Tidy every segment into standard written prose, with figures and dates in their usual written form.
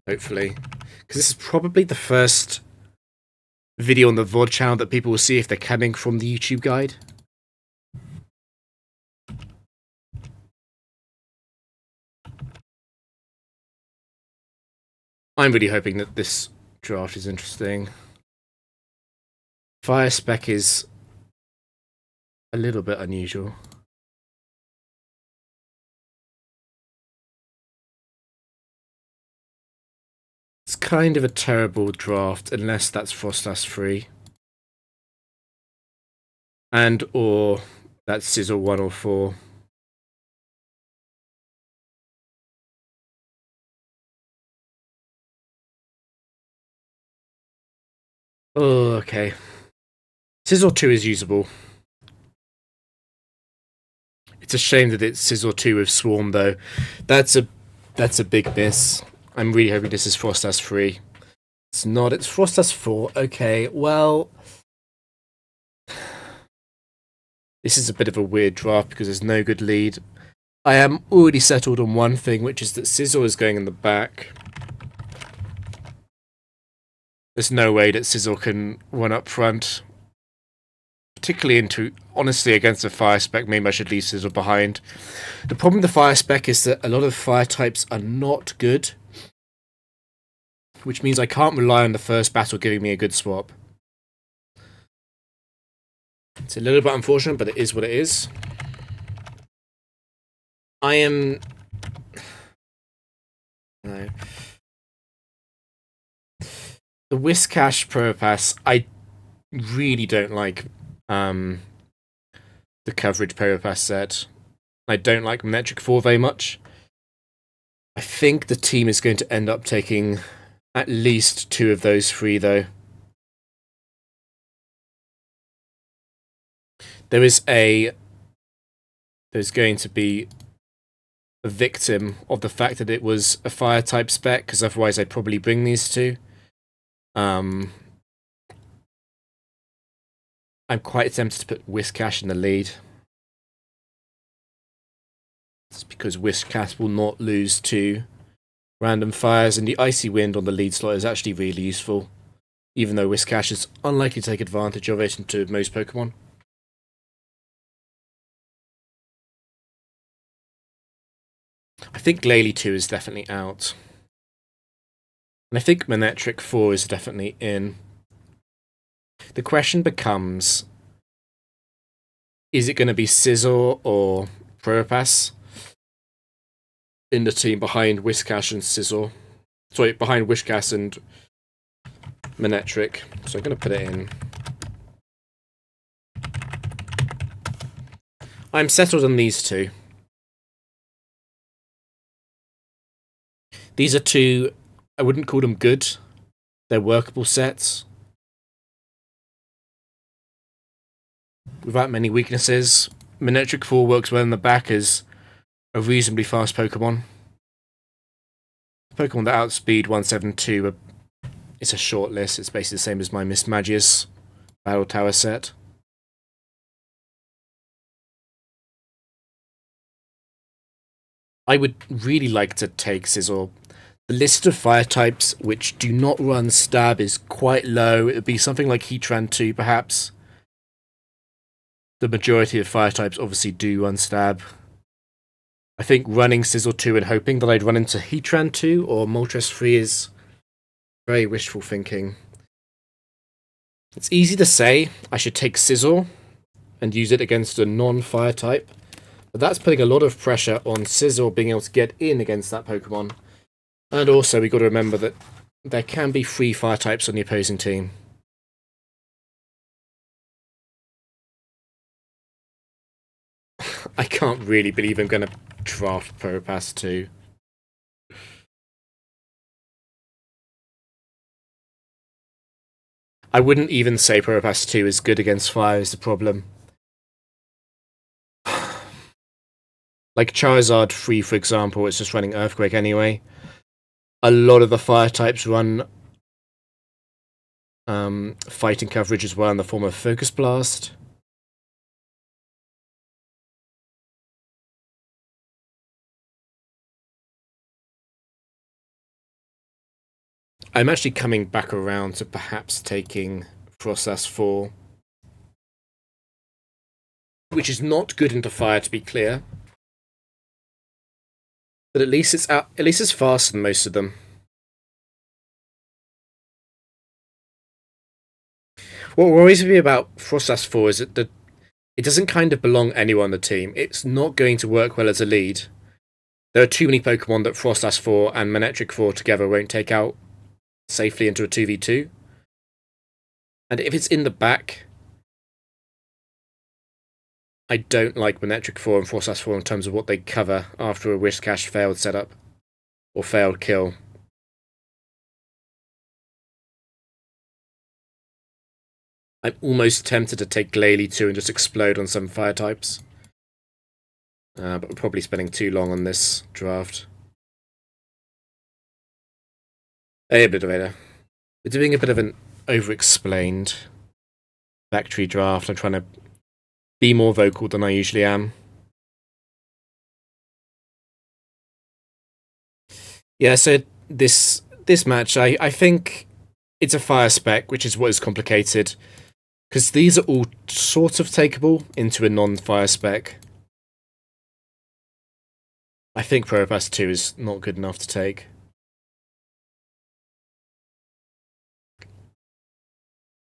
hopefully. Because this is probably the first video on the VOD channel that people will see if they're coming from the YouTube guide. I'm really hoping that this draft is interesting. Fire spec is a little bit unusual. It's kind of a terrible draft unless that's Frostas free. And or that's Sizzle 1 or 4. Oh, okay. Sizzle 2 is usable. It's a shame that it's Sizzle 2 with Swarm, though. That's a big miss. I'm really hoping this is Frostas 3. It's not, it's Frostas 4. Okay, well... This is a bit of a weird draft because there's no good lead. I am already settled on one thing, which is that Sizzle is going in the back. There's no way that Sizzle can run up front. Particularly into, honestly, against a fire spec, maybe I should leave Sizzle behind. The problem with the fire spec is that a lot of fire types are not good, which means I can't rely on the first battle giving me a good swap. It's a little bit unfortunate, but it is what it is. I am... No. The Whiskash Propass, I really don't like the coverage Propass set. I don't like Metric 4 very much. I think the team is going to end up taking at least 2 of those 3, though. There's going to be a victim of the fact that it was a fire type spec, because otherwise I'd probably bring these 2. I'm quite tempted to put Whiskash in the lead. It's because Whiskash will not lose to random fires, and the Icy Wind on the lead slot is actually really useful, even though Whiskash is unlikely to take advantage of it into most Pokemon. I think Glalie 2 is definitely out. And I think Manectric 4 is definitely in. The question becomes, is it going to be Scizor or Propass in the team behind Whiskash and Scizor? Sorry, behind Whiskash and Manectric. So I'm going to put it in. I'm settled on these 2. These are 2, I wouldn't call them good. They're workable sets. Without many weaknesses. Manectric 4 works well in the back as a reasonably fast Pokemon. Pokemon that outspeed 172, it's a short list. It's basically the same as my Miss Magius Battle Tower set. I would really like to take Scizor. The list of fire types which do not run stab is quite low. It would be something like Heatran 2, perhaps. The majority of fire types obviously do run stab. I think running Scizor 2 and hoping that I'd run into Heatran 2 or Moltres 3 is very wishful thinking. It's easy to say I should take Scizor and use it against a non-fire type, but that's putting a lot of pressure on Scizor being able to get in against that Pokemon. And also, we've got to remember that there can be 3 fire types on the opposing team. I can't really believe I'm going to draft Propass 2. I wouldn't even say Propass 2 is good against fire is the problem. Like Charizard 3, for example, it's just running Earthquake anyway. A lot of the fire types run fighting coverage as well in the form of Focus Blast. I'm actually coming back around to perhaps taking Frostlass 4, which is not good into fire, to be clear. But at least it's out. At least it's faster than most of them. What worries me about Frostlass 4 is that it doesn't kind of belong anywhere on the team. It's not going to work well as a lead. There are too many Pokemon that Frostlass 4 and Manectric 4 together won't take out safely into a 2v2. And if it's in the back, I don't like Manectric 4 and Frostlass 4 in terms of what they cover after a Whiscash failed setup or failed kill. I'm almost tempted to take Glalie 2 and just explode on some fire types. But we're probably spending too long on this draft. Hey, a bit of it. We're doing a bit of an overexplained factory draft. I'm trying to be more vocal than I usually am. Yeah, so this match, I think it's a fire spec, which is what is complicated. Because these are all sort of takeable into a non-fire spec. I think Probopass 2 is not good enough to take.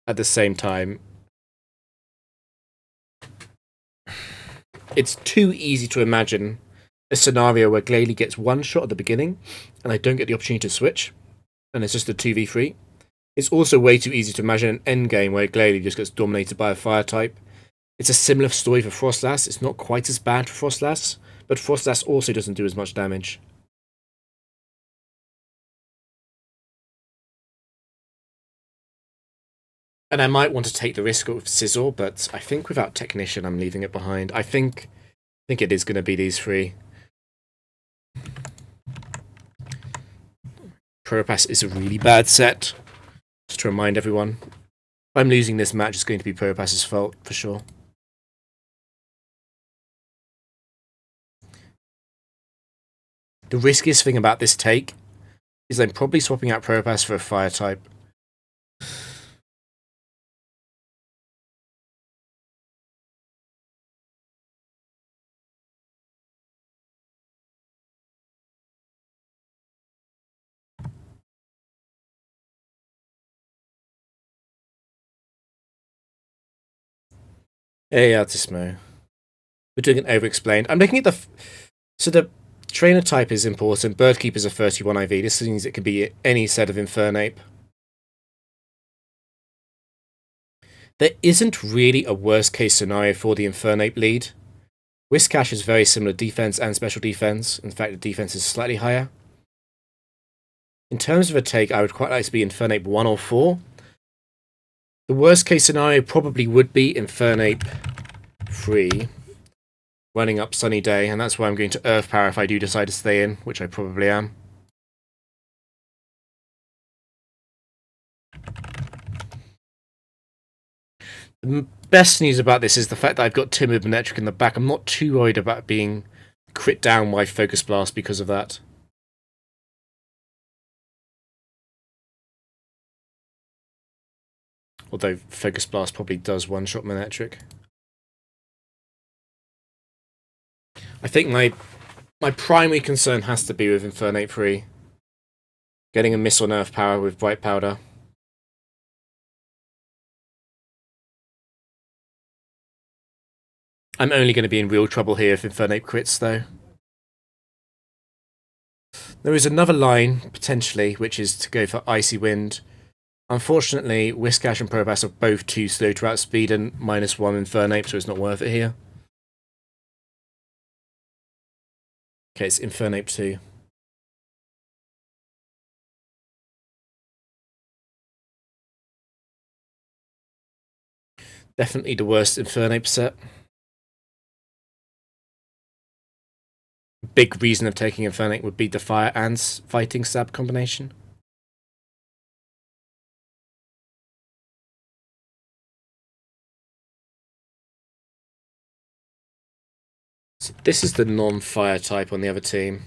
At the same time, it's too easy to imagine a scenario where Glalie gets one shot at the beginning and I don't get the opportunity to switch, and it's just a 2v3. It's also way too easy to imagine an endgame where Glalie just gets dominated by a fire type. It's a similar story for Frostlass. It's not quite as bad for Frostlass, but Frostlass also doesn't do as much damage. And I might want to take the risk with Sizzle, but I think without Technician, I'm leaving it behind. I think it is going to be these three. Probopass is a really bad set. Just to remind everyone. If I'm losing this match, it's going to be Probopass's fault, for sure. The riskiest thing about this take is I'm probably swapping out Probopass for a fire type. Hey, Artismo. We're doing an overexplained. I'm looking at the... So the trainer type is important. Birdkeeper's a 31 IV. This means it can be any set of Infernape. There isn't really a worst case scenario for the Infernape lead. Whiscash is very similar defense and special defense. In fact, the defense is slightly higher. In terms of a take, I would quite like to be Infernape 1 or 4. The worst case scenario probably would be Infernape 3, running up Sunny Day, and that's why I'm going to Earth Power if I do decide to stay in, which I probably am. The best news about this is the fact that I've got Timid Manectric in the back. I'm not too worried about being crit down by Focus Blast because of that. Although Focus Blast probably does one-shot Manectric. I think my primary concern has to be with Infernape 3. Getting a miss on Earth Power with Bright Powder. I'm only going to be in real trouble here if Infernape crits, though. There is another line, potentially, which is to go for Icy Wind. Unfortunately, Whiscash and Probopass are both too slow to outspeed and -1 Infernape, so it's not worth it here. Okay, it's Infernape 2. Definitely the worst Infernape set. Big reason of taking Infernape would be the Fire and Fighting Stab combination. So this is the non-fire type on the other team.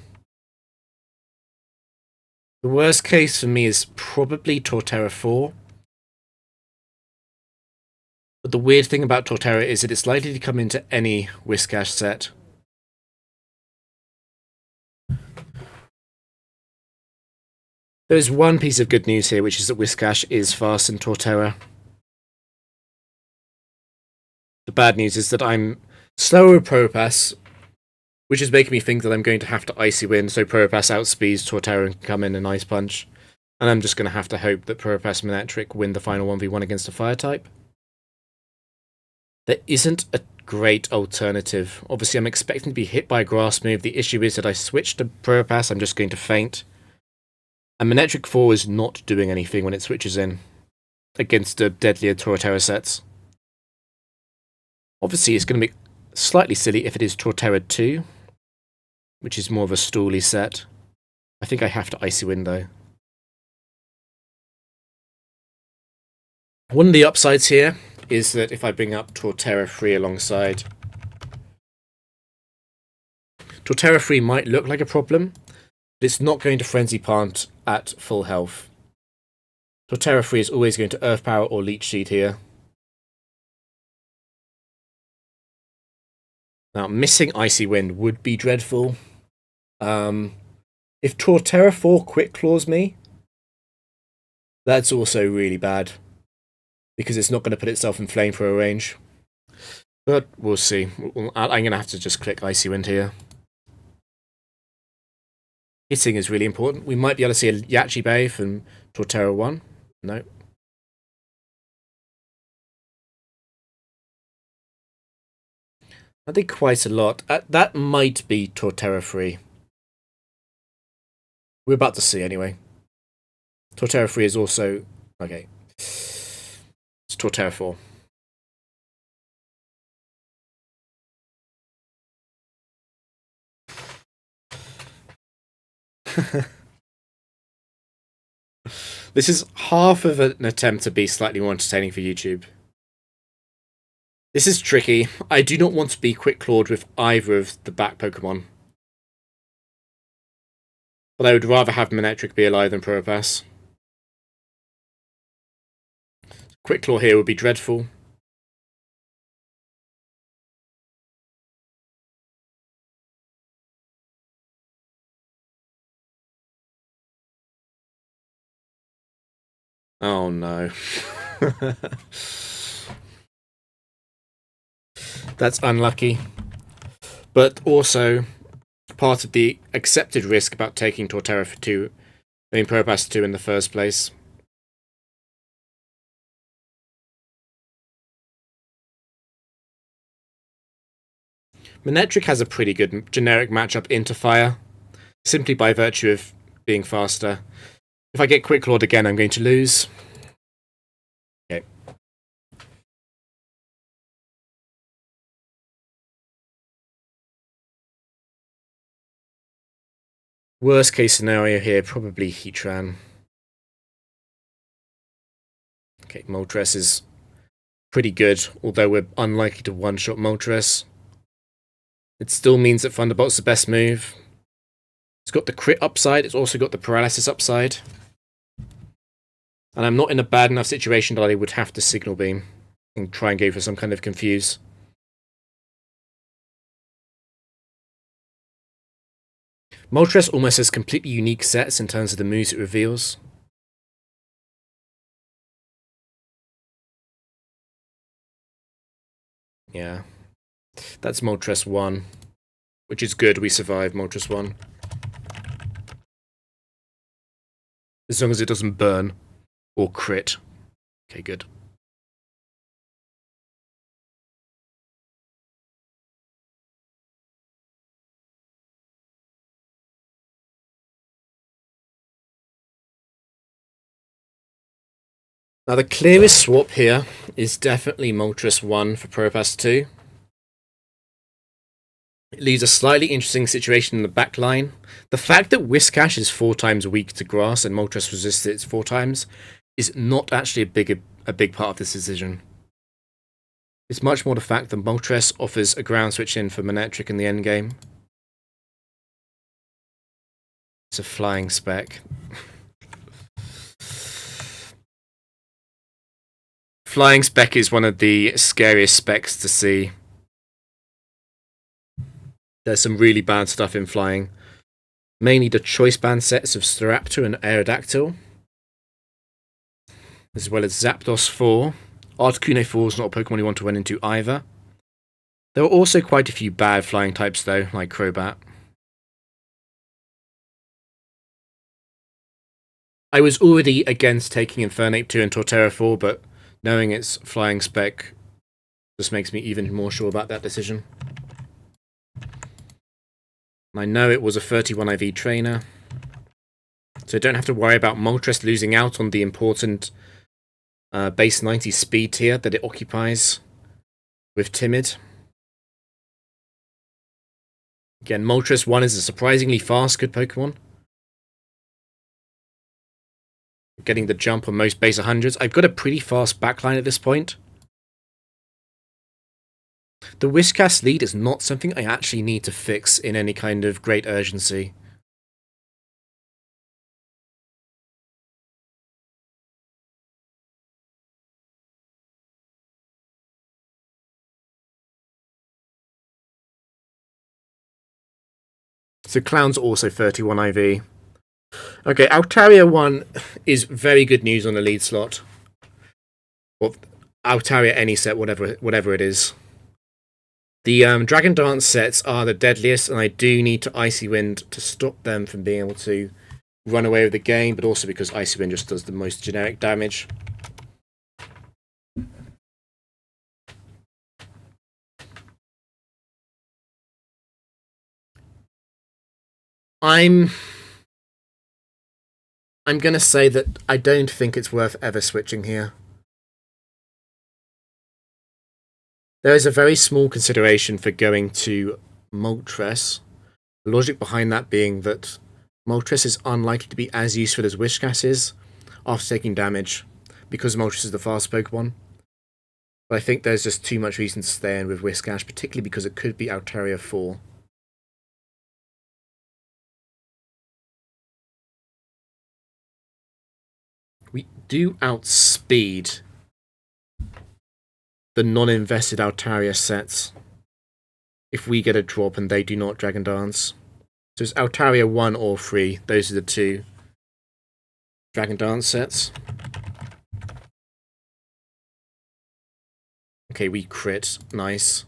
The worst case for me is probably Torterra 4. But the weird thing about Torterra is that it's likely to come into any Whiscash set. There's one piece of good news here, which is that Whiscash is faster than Torterra. The bad news is that I'm slower with Propass, which is making me think that I'm going to have to Icy Wind, so Propass outspeeds Torterra and can come in and Ice Punch. And I'm just going to have to hope that Propass and Manectric win the final 1v1 against a Fire type. There isn't a great alternative. Obviously, I'm expecting to be hit by a Grass move. The issue is that I switch to Propass, I'm just going to faint. And Manectric 4 is not doing anything when it switches in against the deadlier Torterra sets. Obviously, it's going to be slightly silly if it is Torterra 2, which is more of a stooly set. I think I have to Icy Wind, though. One of the upsides here is that if I bring up Torterra 3 alongside, Torterra 3 might look like a problem, but it's not going to Frenzy Plant at full health. Torterra 3 is always going to Earth Power or Leech Seed here. Now, missing Icy Wind would be dreadful. If Torterra 4 Quick Claws me, that's also really bad, because it's not going to put itself in Flamethrower range. But we'll see. I'm going to have to just click Icy Wind here. Hitting is really important. We might be able to see a Yachi Bay from Torterra 1. No. I think quite a lot. That might be Torterra 3. We're about to see anyway. Torterra 3 is also... Okay. It's Torterra 4. This is half of an attempt to be slightly more entertaining for YouTube. This is tricky. I do not want to be Quick Clawed with either of the back Pokemon. But I would rather have Manectric be alive than Propass. Quick Claw here would be dreadful. Oh no. That's unlucky. But also, part of the accepted risk about taking Torterra for 2, Propass 2 in the first place. Manectric has a pretty good generic matchup into Fire, simply by virtue of being faster. If I get Quick Clawed again, I'm going to lose. Okay. Worst case scenario here, probably Heatran. Okay, Moltres is pretty good, although we're unlikely to one-shot Moltres. It still means that Thunderbolt's the best move. It's got the crit upside, it's also got the paralysis upside. And I'm not in a bad enough situation that I would have to Signal Beam and try and go for some kind of confuse. Moltres almost has completely unique sets in terms of the moves it reveals. Yeah. That's Moltres 1. Which is good, we survived Moltres 1. As long as it doesn't burn. Or crit. Okay, good. Now the clearest swap here is definitely Moltres 1 for Propass 2. It leaves a slightly interesting situation in the back line. The fact that Whiscash is 4 times weak to grass and Moltres resists it 4 times is not actually a big part of this decision. It's much more the fact that Moltres offers a ground switch in for Manectric in the endgame. It's a flying spec. Flying spec is one of the scariest specs to see. There's some really bad stuff in flying. Mainly the choice band sets of Staraptor and Aerodactyl, as well as Zapdos 4. Articuno 4 is not a Pokemon you want to run into either. There are also quite a few bad flying types though, like Crobat. I was already against taking Infernape 2 and Torterra 4, but knowing its flying spec just makes me even more sure about that decision. I know it was a 31 IV trainer, so I don't have to worry about Moltres losing out on the important base 90 speed tier that it occupies with Timid. Again, Moltres 1 is a surprisingly fast, good Pokemon. Getting the jump on most base 100s. I've got a pretty fast backline at this point. The Whiscash lead is not something I actually need to fix in any kind of great urgency. So Clown's also 31 IV. Okay, Altaria 1 is very good news on the lead slot. Well, Altaria any set, whatever it is. The Dragon Dance sets are the deadliest, and I do need to Icy Wind to stop them from being able to run away with the game, but also because Icy Wind just does the most generic damage. I'm gonna say that I don't think it's worth ever switching here. There is a very small consideration for going to Moltres. The logic behind that being that Moltres is unlikely to be as useful as Whiscash is after taking damage, because Moltres is the fast Pokemon. But I think there's just too much reason to stay in with Whiscash, particularly because it could be Altaria 4. We do outspeed the non-invested Altaria sets if we get a drop and they do not Dragon Dance. So it's Altaria 1 or 3. Those are the two Dragon Dance sets. Okay, we crit. Nice.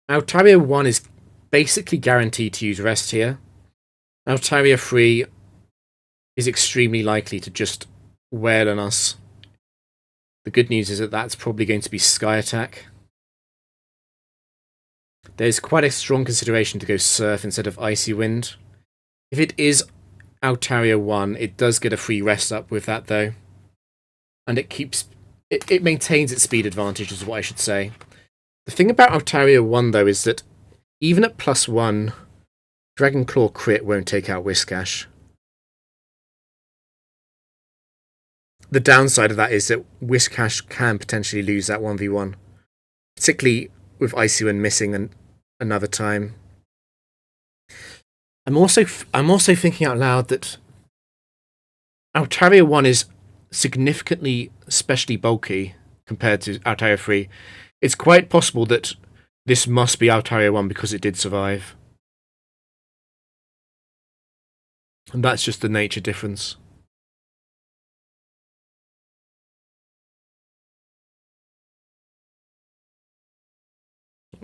Altaria 1 is basically guaranteed to use Rest here. Altaria 3 is extremely likely to just wail on us. The good news is that that's probably going to be Sky Attack. There's quite a strong consideration to go Surf instead of Icy Wind. If it is Altaria 1, it does get a free rest up with that though. And it maintains its speed advantage is what I should say. The thing about Altaria 1 though is that even at +1, Dragon Claw crit won't take out Whiscash. The downside of that is that Whiscash can potentially lose that 1v1. Particularly with Icy Wind missing another time. I'm also thinking out loud that Altaria 1 is significantly specially bulky compared to Altaria 3. It's quite possible that this must be Altaria 1 because it did survive. And that's just the nature difference.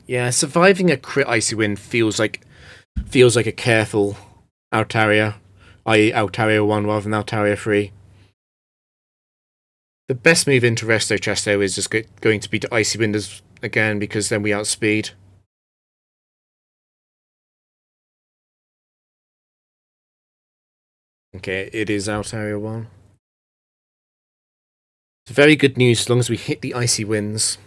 Yeah, surviving a crit Icy Wind feels like a careful Altaria, i.e. Altaria 1 rather than Altaria 3. The best move into Resto Chesto is just going to be to Icy Wind again, because then we outspeed. Okay, it is Altaria 1. It's very good news as long as we hit the Icy Winds.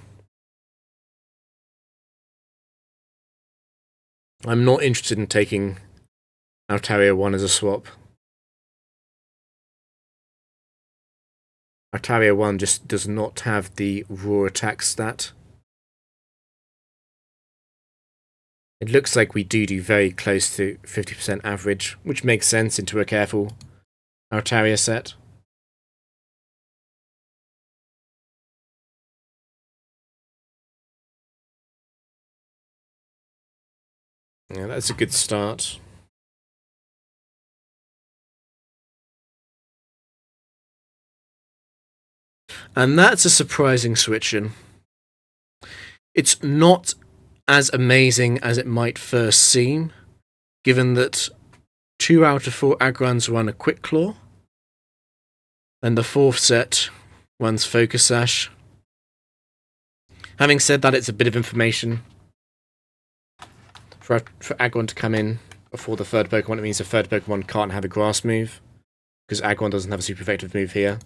I'm not interested in taking Altaria 1 as a swap. Altaria 1 just does not have the raw attack stat. It looks like we do very close to 50% average, which makes sense into a careful Altaria set. Yeah, that's a good start. And that's a surprising switch in. It's not as amazing as it might first seem, given that 2 out of 4 Agrons run a Quick Claw, and the 4th set runs Focus Sash. Having said that, it's a bit of information. For Agron to come in before the 3rd Pokemon, it means the 3rd Pokemon can't have a Grass move, because Agron doesn't have a super effective move here.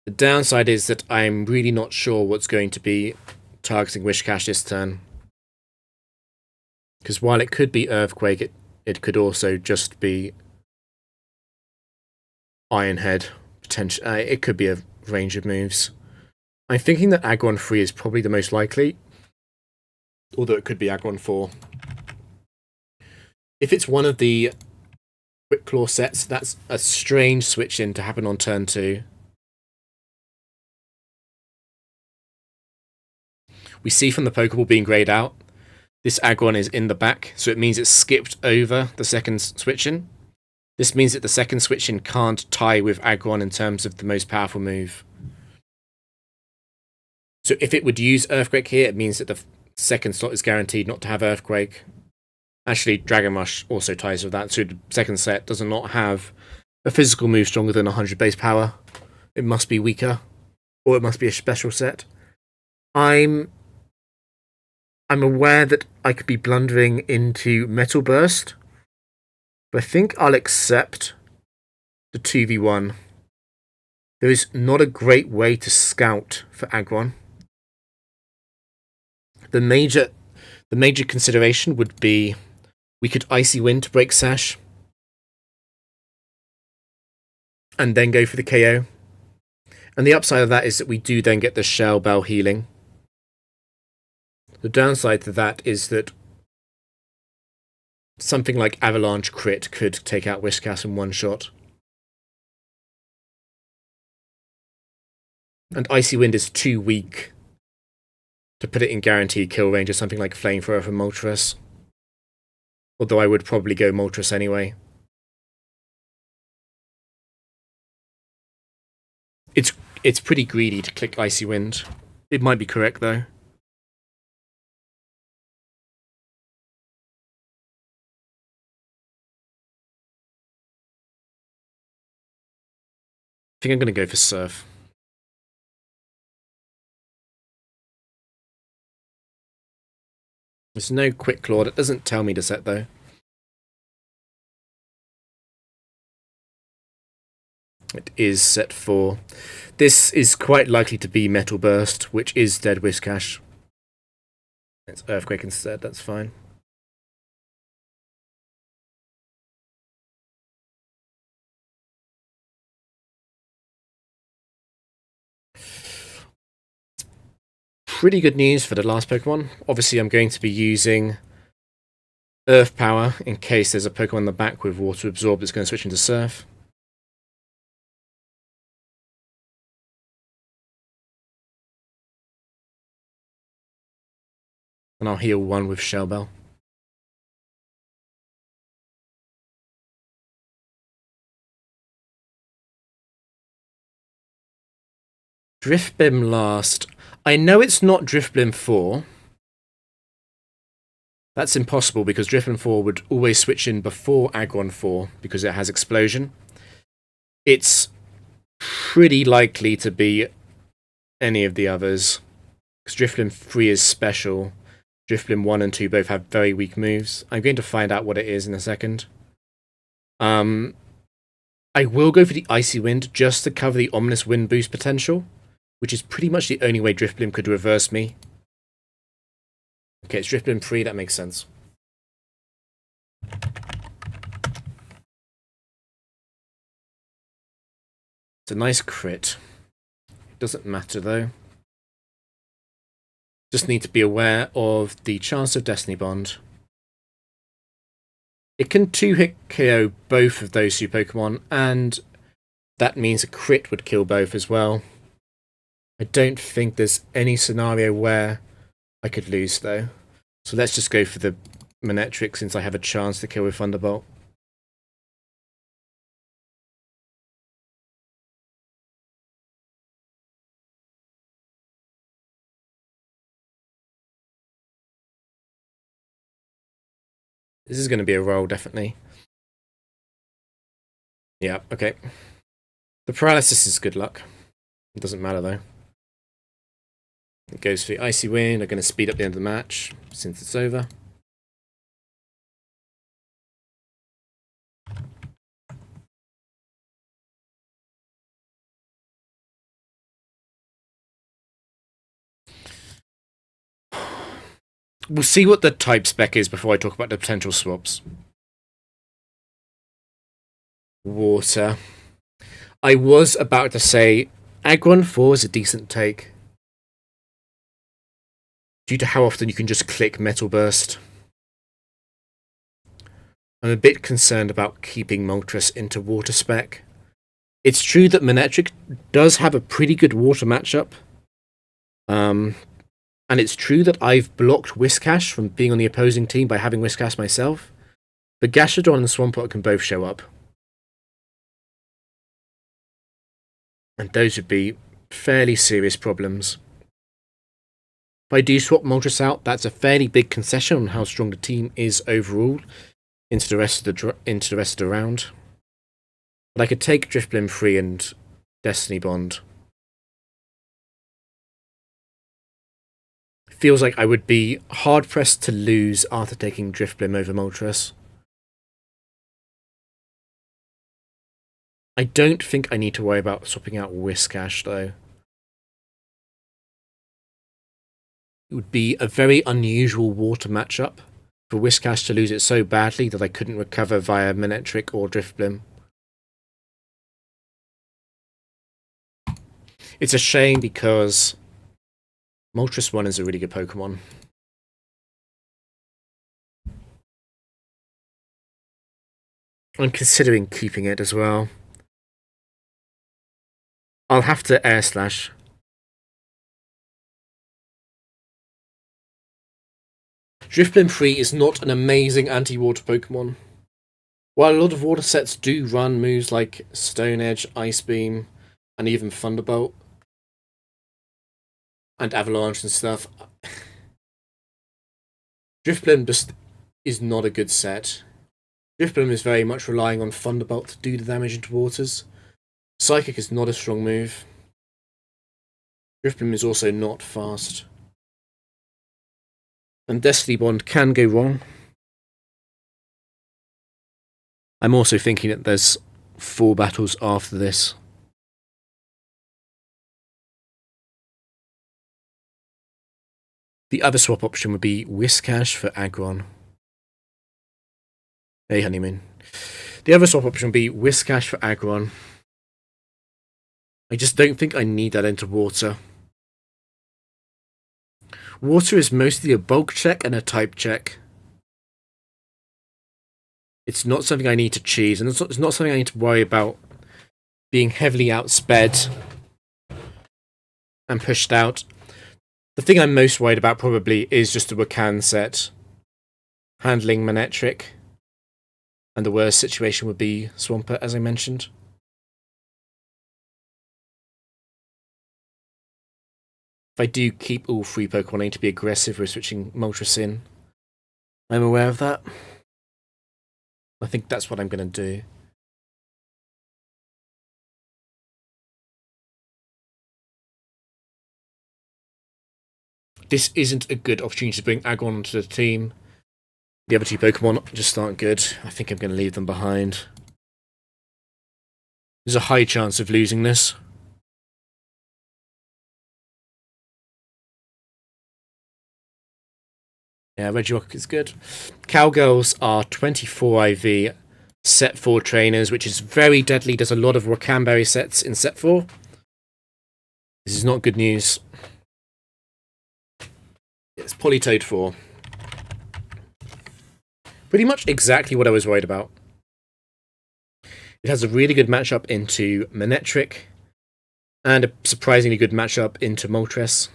The downside is that I'm really not sure what's going to be targeting Whiscash this turn. Because while it could be Earthquake, it could also just be Iron Head. It could be a range of moves. I'm thinking that Agron 3 is probably the most likely, although it could be Agron 4. If it's one of the Quick Claw sets, that's a strange switch in to happen on turn 2. We see from the Pokeball being grayed out, this Agron is in the back, so it means it's skipped over the second switch in. This means that the second switch in can't tie with Agron in terms of the most powerful move. So if it would use Earthquake here, it means that the second slot is guaranteed not to have Earthquake. Actually, Dragon Rush also ties with that, so the second set does not have a physical move stronger than 100 base power. It must be weaker, or it must be a special set. I'm aware that I could be blundering into Metal Burst, but I think I'll accept the 2v1. There is not a great way to scout for Agron. The major consideration would be we could Icy Wind to break Sash, and then go for the KO. And the upside of that is that we do then get the Shell Bell healing. The downside to that is that something like Avalanche Crit could take out Whiscash in one shot. And Icy Wind is too weak to put it in guaranteed kill range of something like Flamethrower from Moltres. Although I would probably go Moltres anyway. It's pretty greedy to click Icy Wind. It might be correct though. I think I'm going to go for Surf. There's no Quick Claw. It doesn't tell me to set though. It is set 4. This is quite likely to be Metal Burst, which is dead Whiscash. It's Earthquake instead, that's fine. Pretty good news for the last Pokemon. Obviously, I'm going to be using Earth Power in case there's a Pokemon in the back with Water Absorb that's going to switch into Surf. And I'll heal 1 with Shell Bell. Drifblim last. I know it's not Drifblim 4. That's impossible because Drifblim 4 would always switch in before Agron 4 because it has Explosion. It's pretty likely to be any of the others. Because Drifblim 3 is special. Drifblim 1 and 2 both have very weak moves. I'm going to find out what it is in a second. I will go for the Icy Wind just to cover the Ominous Wind boost potential, which is pretty much the only way Drifblim could reverse me. Okay, it's Drifblim 3, that makes sense. It's a nice crit. It doesn't matter though. Just need to be aware of the chance of Destiny Bond. It can 2-hit KO both of those two Pokemon, and that means a crit would kill both as well. I don't think there's any scenario where I could lose, though. So let's just go for the Manectric since I have a chance to kill with Thunderbolt. This is going to be a roll, definitely. Yeah, okay. The paralysis is good luck. It doesn't matter, though. It goes for the Icy Wind. I'm going to speed up the end of the match since it's over. We'll see what the type spec is before I talk about the potential swaps. Water. I was about to say Aggron 4 is a decent take, due to how often you can just click Metal Burst. I'm a bit concerned about keeping Moltres into water spec. It's true that Manectric does have a pretty good water matchup. And it's true that I've blocked Whiscash from being on the opposing team by having Whiscash myself. But Gastrodon and Swampert can both show up. And those would be fairly serious problems. If I do swap Moltres out, that's a fairly big concession on how strong the team is overall into the rest of the round. But I could take Drifblim free and Destiny Bond. Feels like I would be hard pressed to lose after taking Drifblim over Moltres. I don't think I need to worry about swapping out Whiscash, though. It would be a very unusual water matchup for Whiscash to lose it so badly that I couldn't recover via Manectric or Drifblim. It's a shame because Moltres 1 is a really good Pokemon. I'm considering keeping it as well. I'll have to Air Slash. Drifblim 3 is not an amazing anti-water Pokemon. While a lot of water sets do run moves like Stone Edge, Ice Beam, and even Thunderbolt, and Avalanche and stuff, Drifblim just is not a good set. Drifblim is very much relying on Thunderbolt to do the damage into waters. Psychic is not a strong move. Drifblim is also not fast. And Destiny Bond can go wrong. I'm also thinking that there's 4 battles after this. The other swap option would be Whiscash for Aggron. Hey, Honeymoon. The other swap option would be Whiscash for Aggron. I just don't think I need that into water. Water is mostly a bulk check and a type check. It's not something I need to cheese, and it's not something I need to worry about being heavily outsped and pushed out. The thing I'm most worried about probably is just the Wakan set handling Manectric, and the worst situation would be Swampert, as I mentioned. If I do keep all 3 Pokemon, I need to be aggressive with switching Moltres in. I'm aware of that. I think that's what I'm going to do. This isn't a good opportunity to bring Aggron onto the team. The other 2 Pokemon just aren't good. I think I'm going to leave them behind. There's a high chance of losing this. Yeah, Regirock is good. Cowgirls are 24 IV set 4 trainers, which is very deadly. There's a lot of Rockhamberry sets in set 4. This is not good news. It's Polytoad 4. Pretty much exactly what I was worried about. It has a really good matchup into Manectric, and a surprisingly good matchup into Moltres.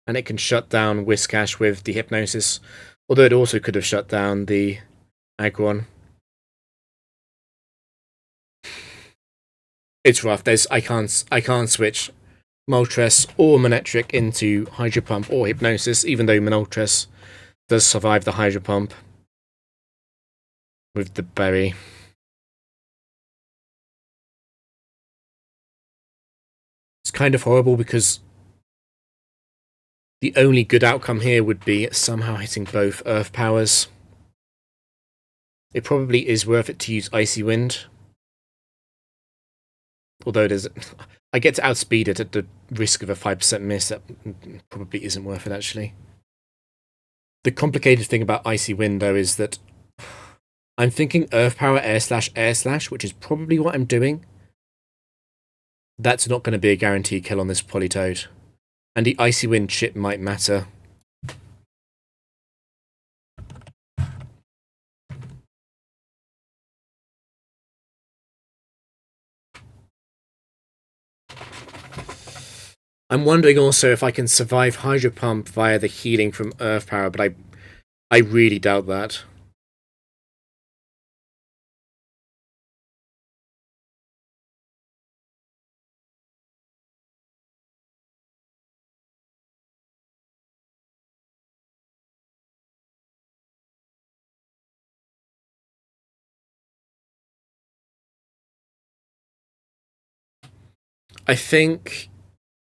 And it can shut down Whiscash with the Hypnosis, although it also could have shut down the Aggron. It's rough. I can't switch Moltres or Manectric into Hydro Pump or Hypnosis, even though Moltres does survive the Hydro Pump with the berry. It's kind of horrible because the only good outcome here would be somehow hitting both Earth powers. It probably is worth it to use Icy Wind. Although I get to outspeed it at the risk of a 5% miss. That probably isn't worth it, actually. The complicated thing about Icy Wind, though, is that I'm thinking Earth Power, Air Slash, which is probably what I'm doing. That's not going to be a guaranteed kill on this Polytoad. And the Icy Wind chip might matter. I'm wondering also if I can survive Hydro Pump via the healing from Earth Power, but I really doubt that. I think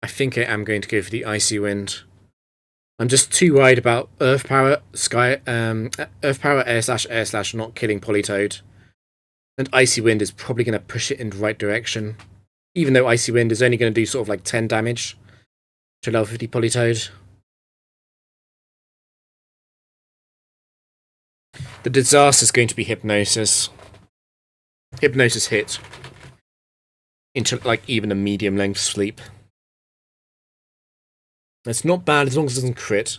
I am going to go for the Icy Wind. I'm just too worried about Earth Power, Earth Power, Air Slash not killing Polytoad. And Icy Wind is probably going to push it in the right direction. Even though Icy Wind is only going to do sort of like 10 damage to level 50 Polytoad. The disaster is going to be Hypnosis. Hypnosis hit into like even a medium length sleep. It's not bad as long as it doesn't crit.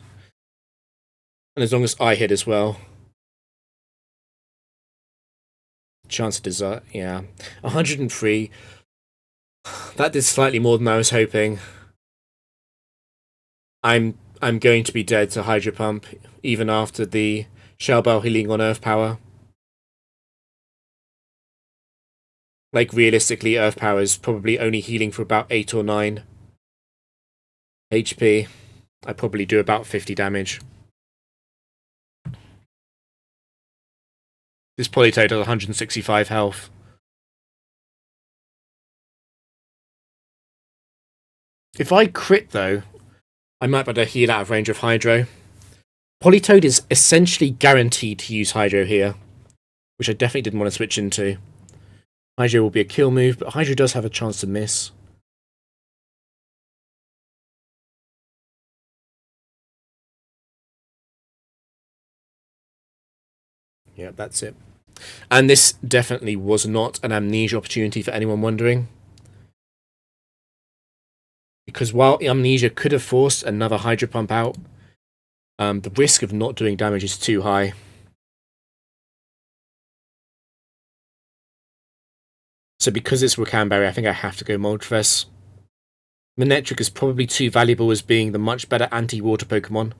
And as long as I hit as well. Chance of disaster, yeah. 103. That did slightly more than I was hoping. I'm going to be dead to Hydro Pump, even after the Shell Bell healing on Earth Power. Like, realistically, Earth Power is probably only healing for about 8 or 9 HP. I probably do about 50 damage. This Polytoad has 165 health. If I crit, though, I might be able to heal out of range of Hydro. Polytoad is essentially guaranteed to use Hydro here, which I definitely didn't want to switch into. Hydro will be a kill move, but Hydro does have a chance to miss. Yeah, that's it. And this definitely was not an Amnesia opportunity for anyone wondering. Because while Amnesia could have forced another Hydro Pump out, the risk of not doing damage is too high. So because it's Rakamberry, I think I have to go Moltres. Manectric is probably too valuable as being the much better anti-water Pokemon.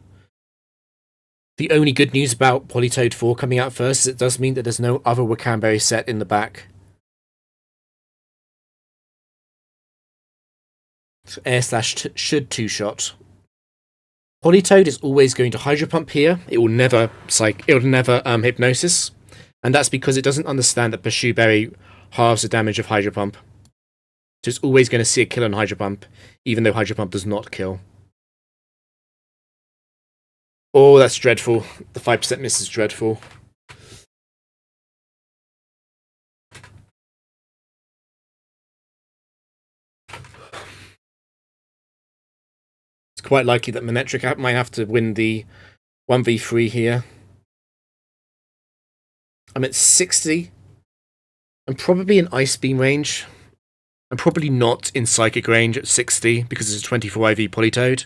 The only good news about Polytoad 4 coming out first is it does mean that there's no other Rakamberry set in the back. So Air Slash should two-shot. Polytoad is always going to Hydro Pump here. It will never Hypnosis. And that's because it doesn't understand that Pursuit Berry halves the damage of Hydro Pump. So it's always going to see a kill on Hydro Pump, even though Hydro Pump does not kill. Oh, that's dreadful. The 5% miss is dreadful. It's quite likely that Manectric might have to win the 1v3 here. I'm at 60. I'm probably in Ice Beam range. I'm probably not in psychic range at 60 because it's a 24 IV Polytoad.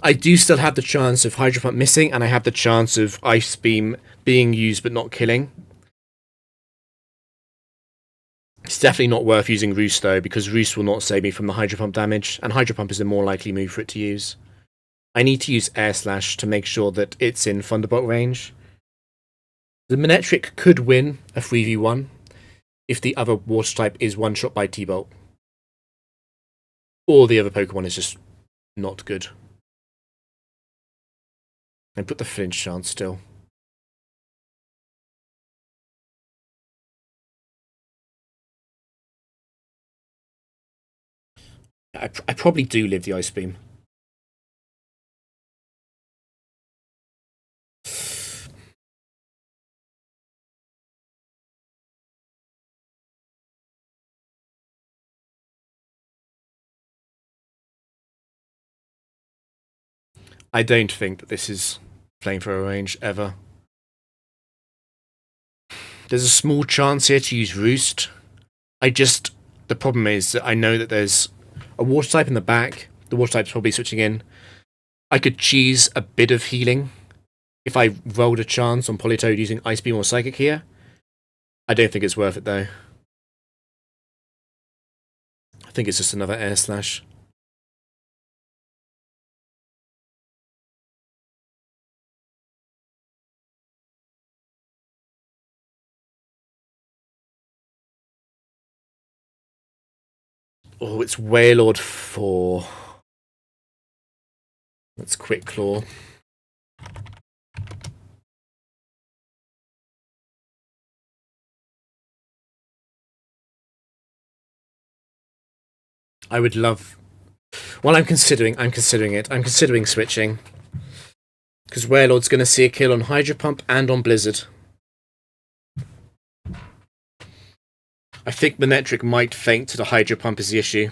I do still have the chance of Hydro Pump missing, and I have the chance of Ice Beam being used but not killing. It's definitely not worth using Roost though, because Roost will not save me from the Hydro Pump damage, and Hydro Pump is a more likely move for it to use. I need to use Air Slash to make sure that it's in Thunderbolt range. The Manectric could win a 3v1 if the other water type is one-shot by T-Bolt. Or the other Pokemon is just not good. And put the flinch chance still. I probably do live the Ice Beam. I don't think that this is flamethrower range ever. There's a small chance here to use Roost. The problem is that I know that there's a water type in the back. The water type's probably switching in. I could cheese a bit of healing if I rolled a chance on Politoad using Ice Beam or Psychic here. I don't think it's worth it though. I think it's just another Air Slash. Oh, it's Wailord 4. Let's Quick Claw. I would love... Well, I'm considering it. I'm considering switching. Because Wailord's going to see a kill on Hydro Pump and on Blizzard. I think Manectric might faint to the Hydro Pump is the issue.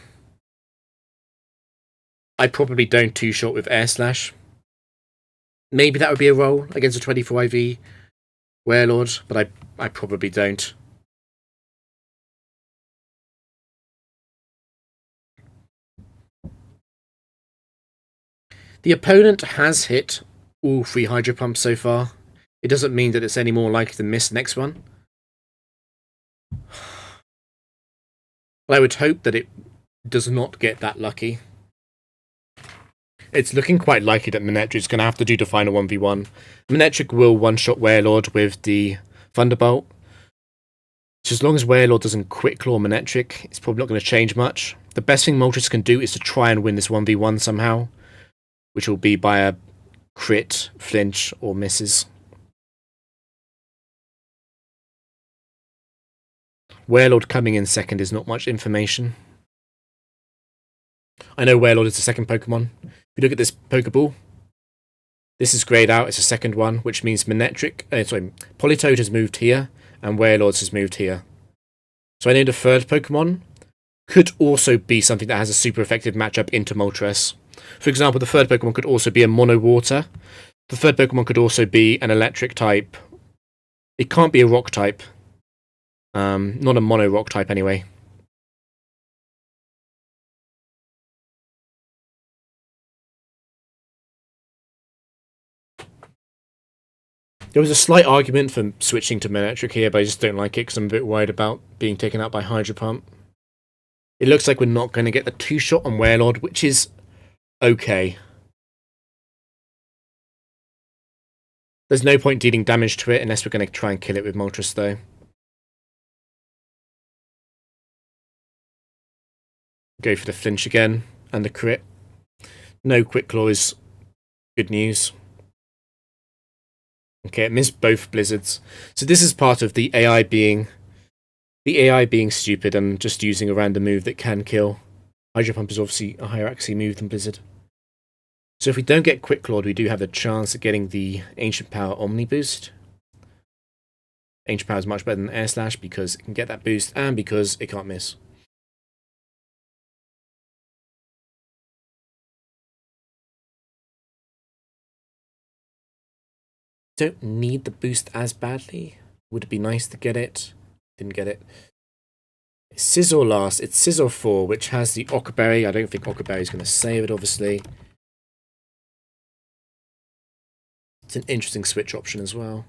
I probably don't two-shot with Air Slash. Maybe that would be a roll against a 24 IV Wailord, but I probably don't. The opponent has hit all 3 Hydro Pumps so far. It doesn't mean that it's any more likely to miss the next one. But I would hope that it does not get that lucky. It's looking quite likely that Manectric's going to have to do the final 1v1. Manectric will one-shot Wailord with the Thunderbolt. So as long as Wailord doesn't Quick Claw Manectric, it's probably not going to change much. The best thing Moltres can do is to try and win this 1v1 somehow, which will be by a crit, flinch, or misses. Wailord coming in second is not much information. I know Wailord is the second Pokemon. If you look at this Pokeball, this is grayed out. It's a second one, which means Politoad has moved here, and Wailord has moved here. So I know the third Pokemon could also be something that has a super effective matchup into Moltres. For example, the third Pokemon could also be a Mono Water. The third Pokemon could also be an Electric type. It can't be a Rock type. Not a Mono Rock type anyway. There was a slight argument for switching to Manectric here, but I just don't like it because I'm a bit worried about being taken out by Hydro Pump. It looks like we're not going to get the two-shot on Wailord, which is okay. There's no point dealing damage to it unless we're going to try and kill it with Moltres, though. Go for the flinch again, and the crit. No Quick Claw is good news. Okay, it missed both Blizzards. So this is part of the AI being stupid and just using a random move that can kill. Hydro Pump is obviously a higher accuracy move than Blizzard. So if we don't get Quick Clawed, we do have the chance of getting the Ancient Power Omni boost. Ancient Power is much better than Air Slash because it can get that boost and because it can't miss. Don't need the boost as badly. Would it be nice to get it? Didn't get it. Scissor last. It's Scissor 4, which has the Ockerberry. I don't think Ockerberry is going to save it, obviously. It's an interesting switch option as well.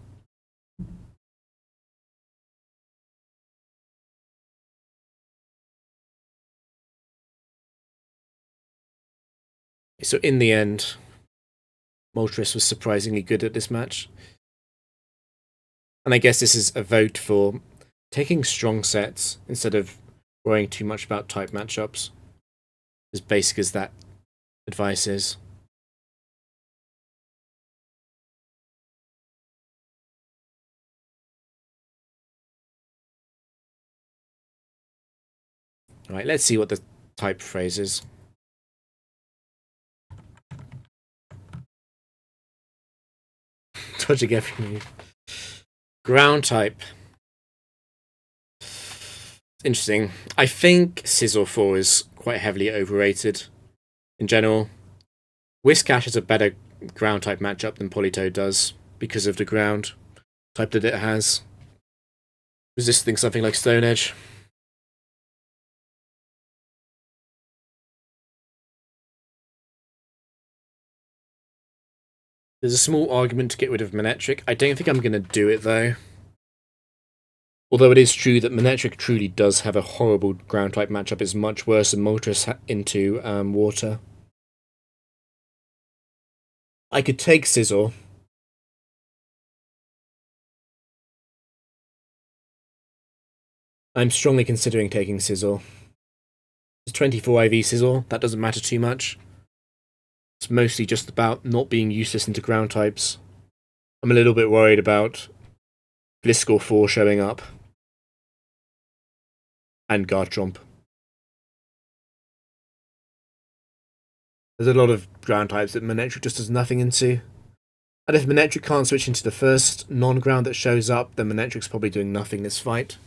So in the end, Moltres was surprisingly good at this match. And I guess this is a vote for taking strong sets instead of worrying too much about type matchups. As basic as that advice is. Alright, let's see what the type phrase is. Dodging every move. Ground type. Interesting. I think Scissor 4 is quite heavily overrated in general. Whiscash has a better ground type matchup than Politoed does because of the ground type that it has. Resisting something like Stone Edge. There's a small argument to get rid of Manectric. I don't think I'm going to do it though. Although it is true that Manectric truly does have a horrible ground type matchup. It's much worse than Moltres into water. I could take Scizor. I'm strongly considering taking Scizor. It's 24 IV Scizor. That doesn't matter too much. It's mostly just about not being useless into ground types. I'm a little bit worried about Gliscor 4 showing up. And Garchomp. There's a lot of ground types that Manectric just does nothing into. And if Manectric can't switch into the first non-ground that shows up, then Manectric's probably doing nothing this fight.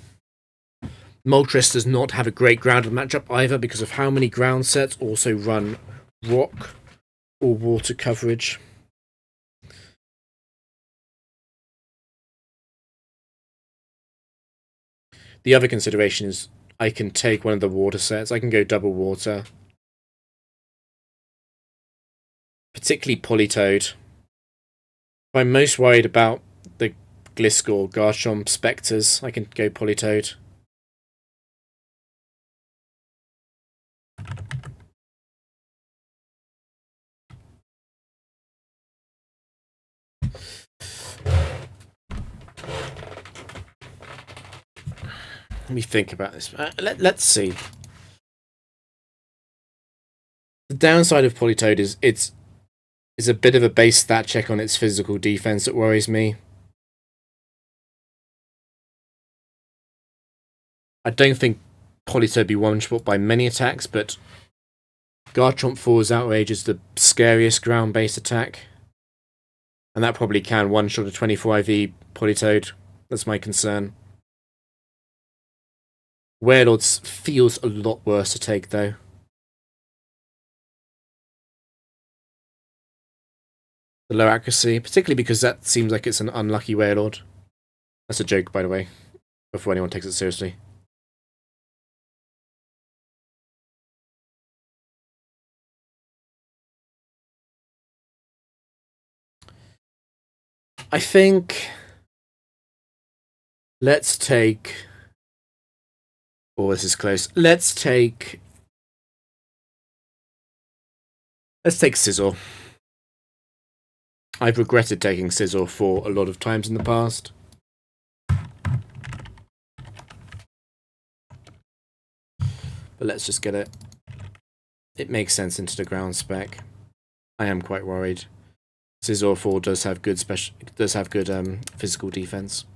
Moltres does not have a great grounded matchup either because of how many ground sets also run rock or water coverage. The other consideration is I can take one of the water sets. I can go double water. Particularly Politoed. I'm most worried about the Gliscor, Garchomp, Spectres. I can go Politoed. Let me think about this. Let's see. The downside of Politoed is it's a bit of a base stat check on its physical defense that worries me. I don't think Politoed be one-shot by many attacks, but Garchomp 4's Outrage is the scariest ground-based attack. And that probably can one-shot a 24 IV Politoed. That's my concern. Warlords feels a lot worse to take, though. The low accuracy, particularly because that seems like it's an unlucky Warlord. That's a joke, by the way, before anyone takes it seriously. I think let's take... Oh, this is close. Let's take Scizor. I've regretted taking Scizor for a lot of times in the past. But let's just get it. It makes sense into the ground spec. I am quite worried. Scizor 4 does have good physical defense.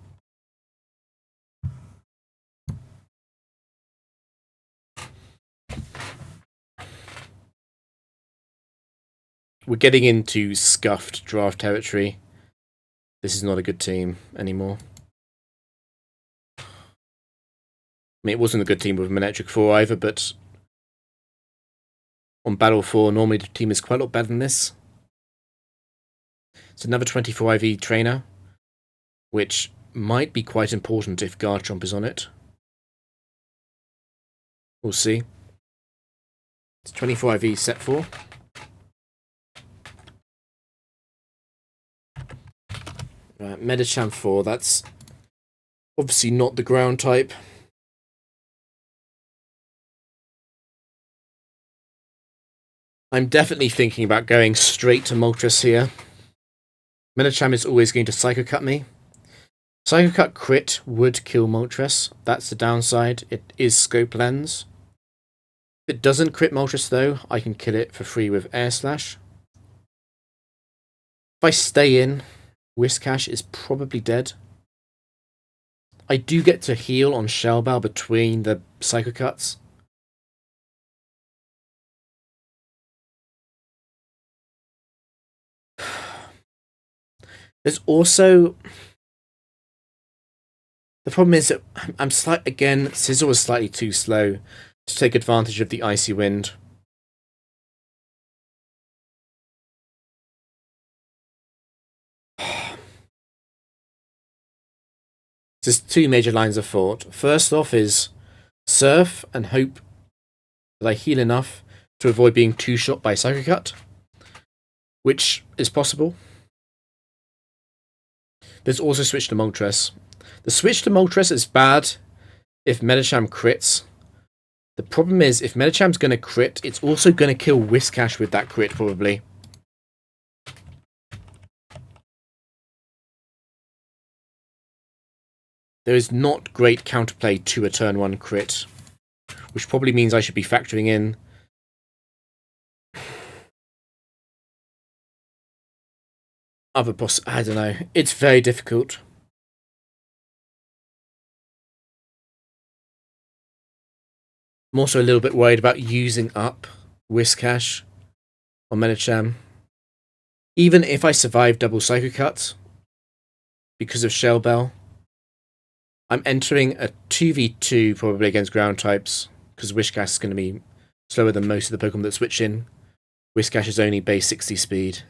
We're getting into scuffed draft territory. This is not a good team anymore. I mean, it wasn't a good team with Manectric 4 either, but on Battle 4, normally the team is quite a lot better than this. It's another 24 IV trainer, which might be quite important if Garchomp is on it. We'll see. It's 24 IV set 4. Right, Medicham 4, that's obviously not the ground type. I'm definitely thinking about going straight to Moltres here. Medicham is always going to Psycho Cut me. Psycho Cut crit would kill Moltres. That's the downside. It is Scope Lens. If it doesn't crit Moltres though, I can kill it for free with Air Slash. If I stay in, Whiscash is probably dead. I do get to heal on Shellbell between the Psycho Cuts. There's also... The problem is that I'm again, Sizzle was slightly too slow to take advantage of the Icy Wind. There's two major lines of thought. First off is Surf and hope that I heal enough to avoid being two-shot by Psycho Cut, which is possible. There's also switch to Moltres. The switch to Moltres is bad if Medicham crits. The problem is, if Medicham's going to crit, it's also going to kill Whiscash with that crit, probably. There is not great counterplay to a turn 1 crit, which probably means I should be factoring in other I don't know. It's very difficult. I'm also a little bit worried about using up Whiscash on Medicham. Even if I survive double Psycho Cut because of Shellbell, I'm entering a 2v2 probably against ground types because Whiscash is going to be slower than most of the Pokemon that switch in. Whiscash is only base 60 speed.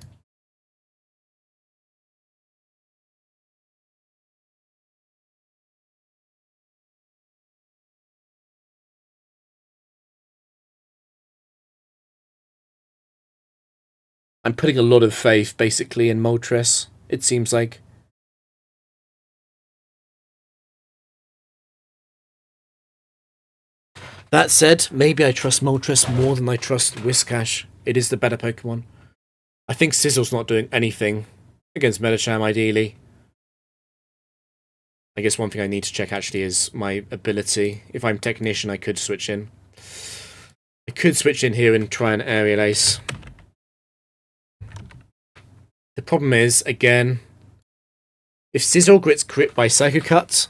I'm putting a lot of faith, basically, in Moltres, it seems like. That said, maybe I trust Moltres more than I trust Whiscash. It is the better Pokemon. I think Sizzle's not doing anything against Medicham, ideally. I guess one thing I need to check, actually, is my ability. If I'm Technician, I could switch in. I could switch in here and try an Aerial Ace. The problem is, again, if Sizzle gets crit by Psycho Cut,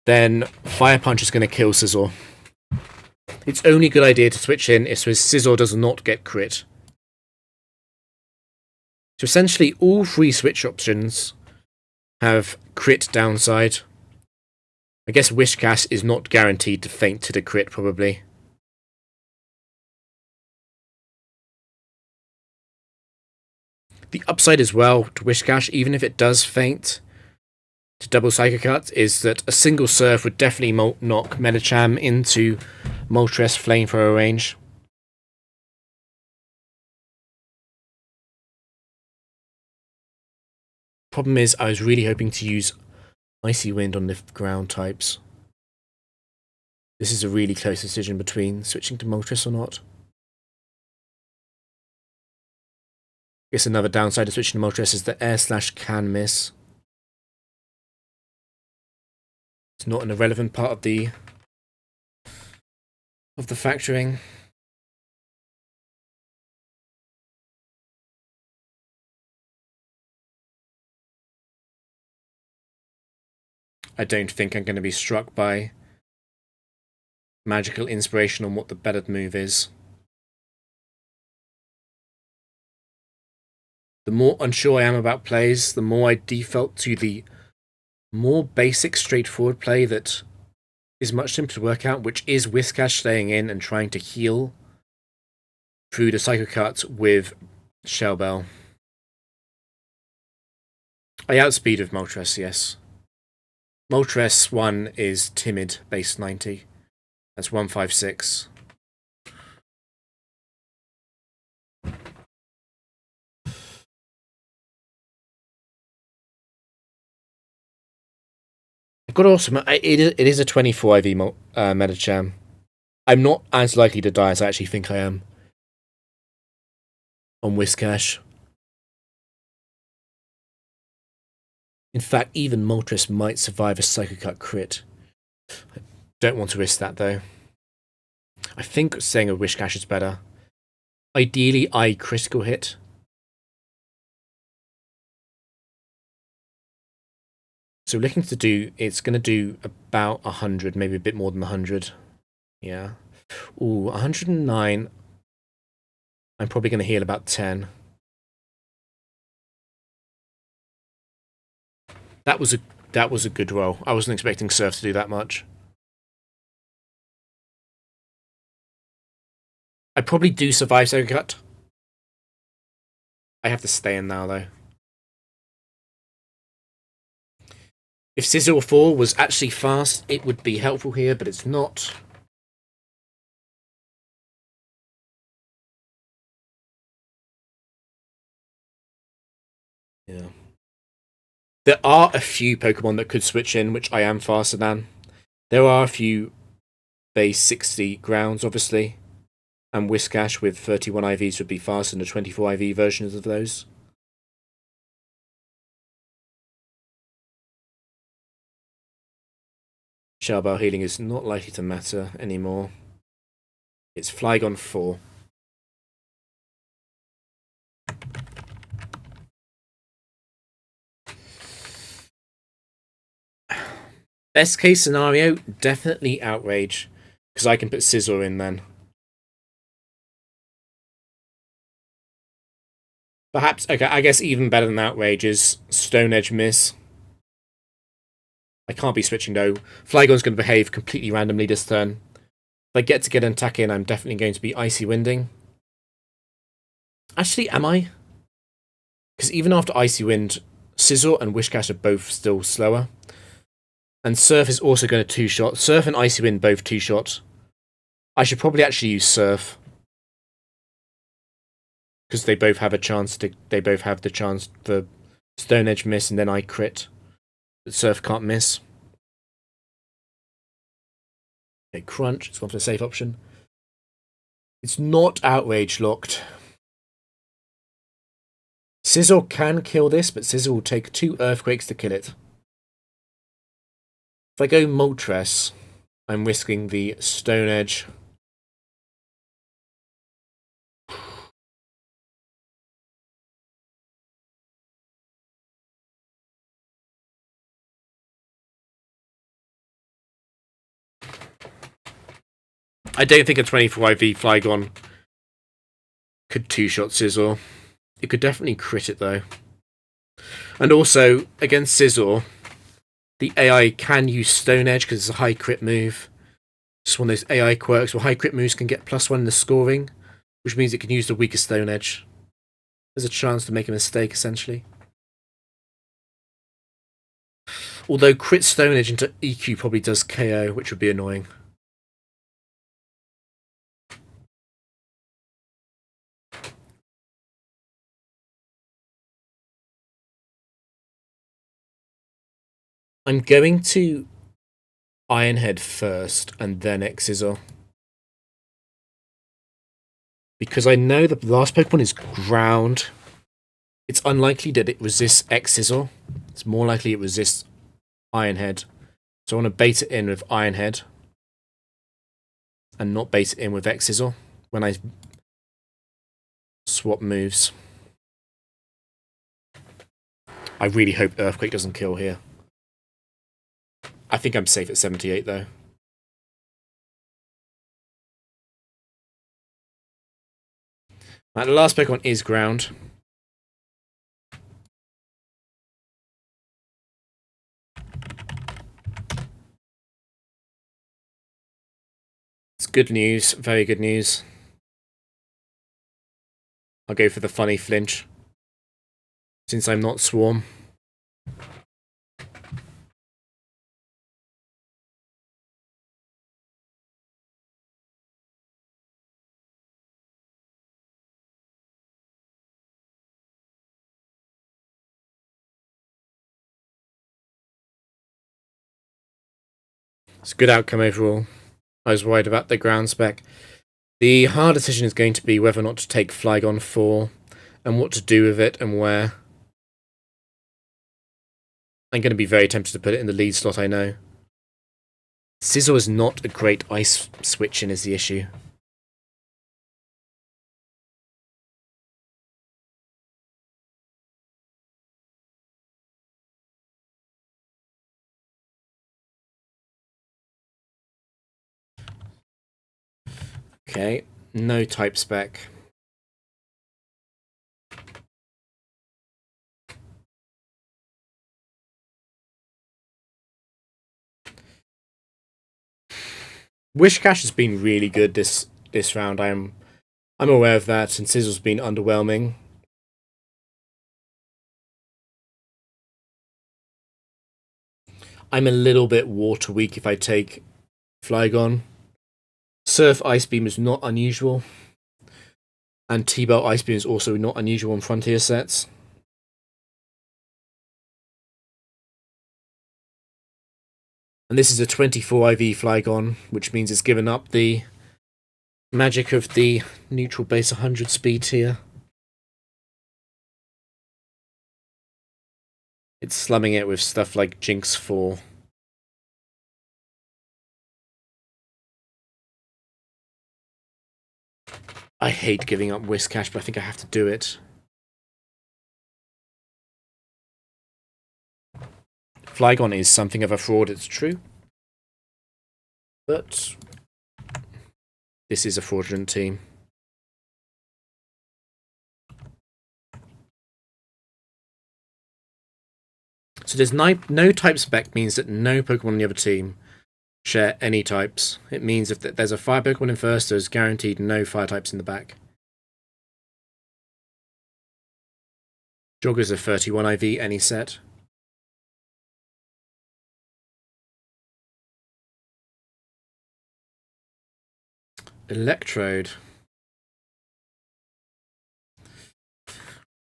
then Fire Punch is going to kill Sizzle. It's only a good idea to switch in if Sizzle does not get crit. So essentially, all 3 switch options have crit downside. I guess Whiscash is not guaranteed to feint to the crit, probably. The upside as well to Whiscash, even if it does feint to double Psycho Cut, is that a single Surf would definitely knock Medicham into Moltres Flamethrower range. Problem is, I was really hoping to use Icy Wind on the ground types. This is a really close decision between switching to Moltres or not. I guess another downside to switching to Moltres is that Air Slash can miss. It's not an irrelevant part of the factoring. I don't think I'm going to be struck by magical inspiration on what the better move is. The more unsure I am about plays, the more I default to the more basic, straightforward play that is much simpler to work out, which is Whiscash staying in and trying to heal through the Psycho Cut with Shellbell. I outspeed with Moltres, yes. Moltres 1 is timid, base 90. That's 156. I've got also it is a 24 IV Metacham. I'm not as likely to die as I actually think I am on Whiscash. In fact, even Moltres might survive a Psycho Cut crit. I don't want to risk that though. I think saying a Whiscash is better. Ideally, I critical hit. So looking to do, it's going to do about 100, maybe a bit more than 100. Yeah. Ooh, 109. I'm probably going to heal about 10. That was a good roll. I wasn't expecting Surf to do that much. I probably do survive Psycho Cut. I have to stay in now though. If Scizor 4 was actually fast, it would be helpful here, but it's not. Yeah. There are a few Pokemon that could switch in, which I am faster than. There are a few base 60 grounds, obviously. And Whiscash with 31 IVs would be faster than the 24 IV versions of those. Shellbell healing is not likely to matter anymore. It's Flygon 4. Best case scenario, definitely Outrage. Because I can put Scizor in then. Perhaps, okay, I guess even better than Outrage is Stone Edge Miss. I can't be switching though. Flygon's going to behave completely randomly this turn. If I get an attack in, I'm definitely going to be Icy Winding. Actually, am I? Because even after Icy Wind, Scizor and Whiscash are both still slower. And Surf is also going to two-shot. Surf and Icy Wind both two-shot. I should probably actually use Surf. Because they both have a chance to... They both have the chance for Stone Edge miss and then I crit. But Surf can't miss. Okay, Crunch. It's gone for the safe option. It's not Outrage locked. Scizor can kill this, but Scizor will take 2 Earthquakes to kill it. If I go Moltres, I'm risking the Stone Edge. I don't think a 24 IV Flygon could two-shot Scizor. It could definitely crit it though. And also, against Scizor, the AI can use Stone Edge because it's a high crit move. It's one of those AI quirks where high crit moves can get +1 in the scoring, which means it can use the weaker Stone Edge. There's a chance to make a mistake, essentially. Although crit Stone Edge into EQ probably does KO, which would be annoying. I'm going to Ironhead first and then X-Scissor. Because I know the last Pokemon is Ground. It's unlikely that it resists X-Scissor. It's more likely it resists Ironhead. So I want to bait it in with Ironhead. And not bait it in with X-Scissor when I swap moves. I really hope Earthquake doesn't kill here. I think I'm safe at 78 though. Right, the last Pokemon is Ground. It's good news, very good news. I'll go for the funny flinch. Since I'm not Swarm. It's a good outcome overall. I was worried about the ground spec. The hard decision is going to be whether or not to take Flygon 4 and what to do with it and where. I'm going to be very tempted to put it in the lead slot, I know. Sizzle is not a great ice switching is the issue. Okay, no type spec. Wishcash has been really good this round. I'm aware of that, and Sizzle's been underwhelming. I'm a little bit water weak if I take Flygon. Surf Ice Beam is not unusual, and T-Belt Ice Beam is also not unusual in Frontier sets. And this is a 24 IV Flygon, which means it's given up the magic of the neutral base 100 speed here. It's slumming it with stuff like Jinx 4. I hate giving up Whiscash, but I think I have to do it. Flygon is something of a fraud, it's true. But this is a fraudulent team. So there's no type spec means that no Pokemon on the other team share any types. It means if there's a fire Pokemon in first, there's guaranteed no fire types in the back. Jogger's a 31 IV any set. Electrode.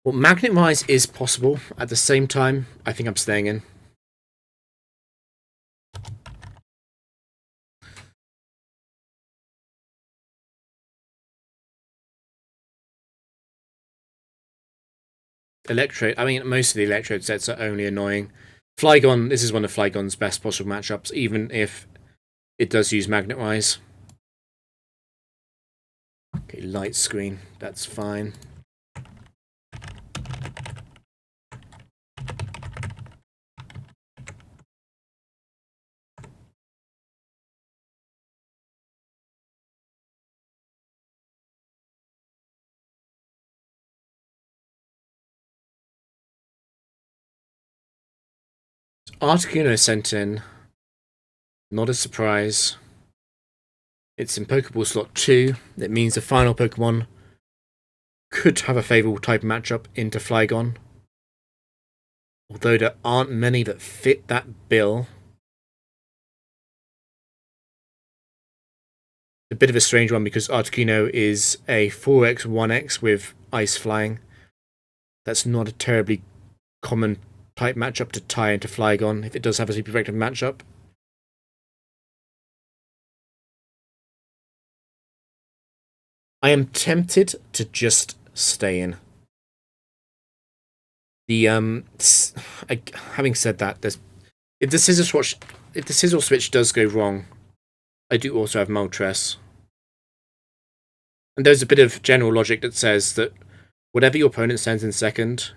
Well, Magnet Rise is possible. At the same time, I think I'm staying in. Electrode. I mean, most of the Electrode sets are only annoying. Flygon. This is one of Flygon's best possible matchups, even if it does use Magnet Rise. Okay, light screen. That's fine. Articuno sent in. Not a surprise. It's in Pokeball slot 2. That means the final Pokemon could have a favourable type matchup into Flygon. Although there aren't many that fit that bill. A bit of a strange one because Articuno is a 4x 1x with Ice Flying. That's not a terribly common type matchup to tie into Flygon if it does have a super effective matchup. I am tempted to just stay in. The having said that, if the Sizzle Switch does go wrong, I do also have Moltres. And there's a bit of general logic that says that whatever your opponent sends in second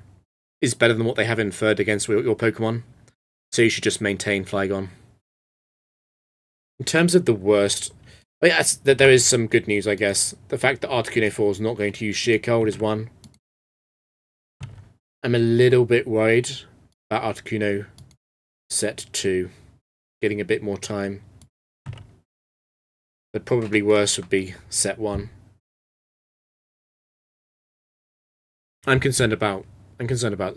is better than what they have in third against your Pokemon. So you should just maintain Flygon. In terms of the worst, yes, there is some good news, I guess. The fact that Articuno 4 is not going to use Sheer Cold is one. I'm a little bit worried about Articuno set 2 getting a bit more time. But probably worse would be set 1. I'm concerned about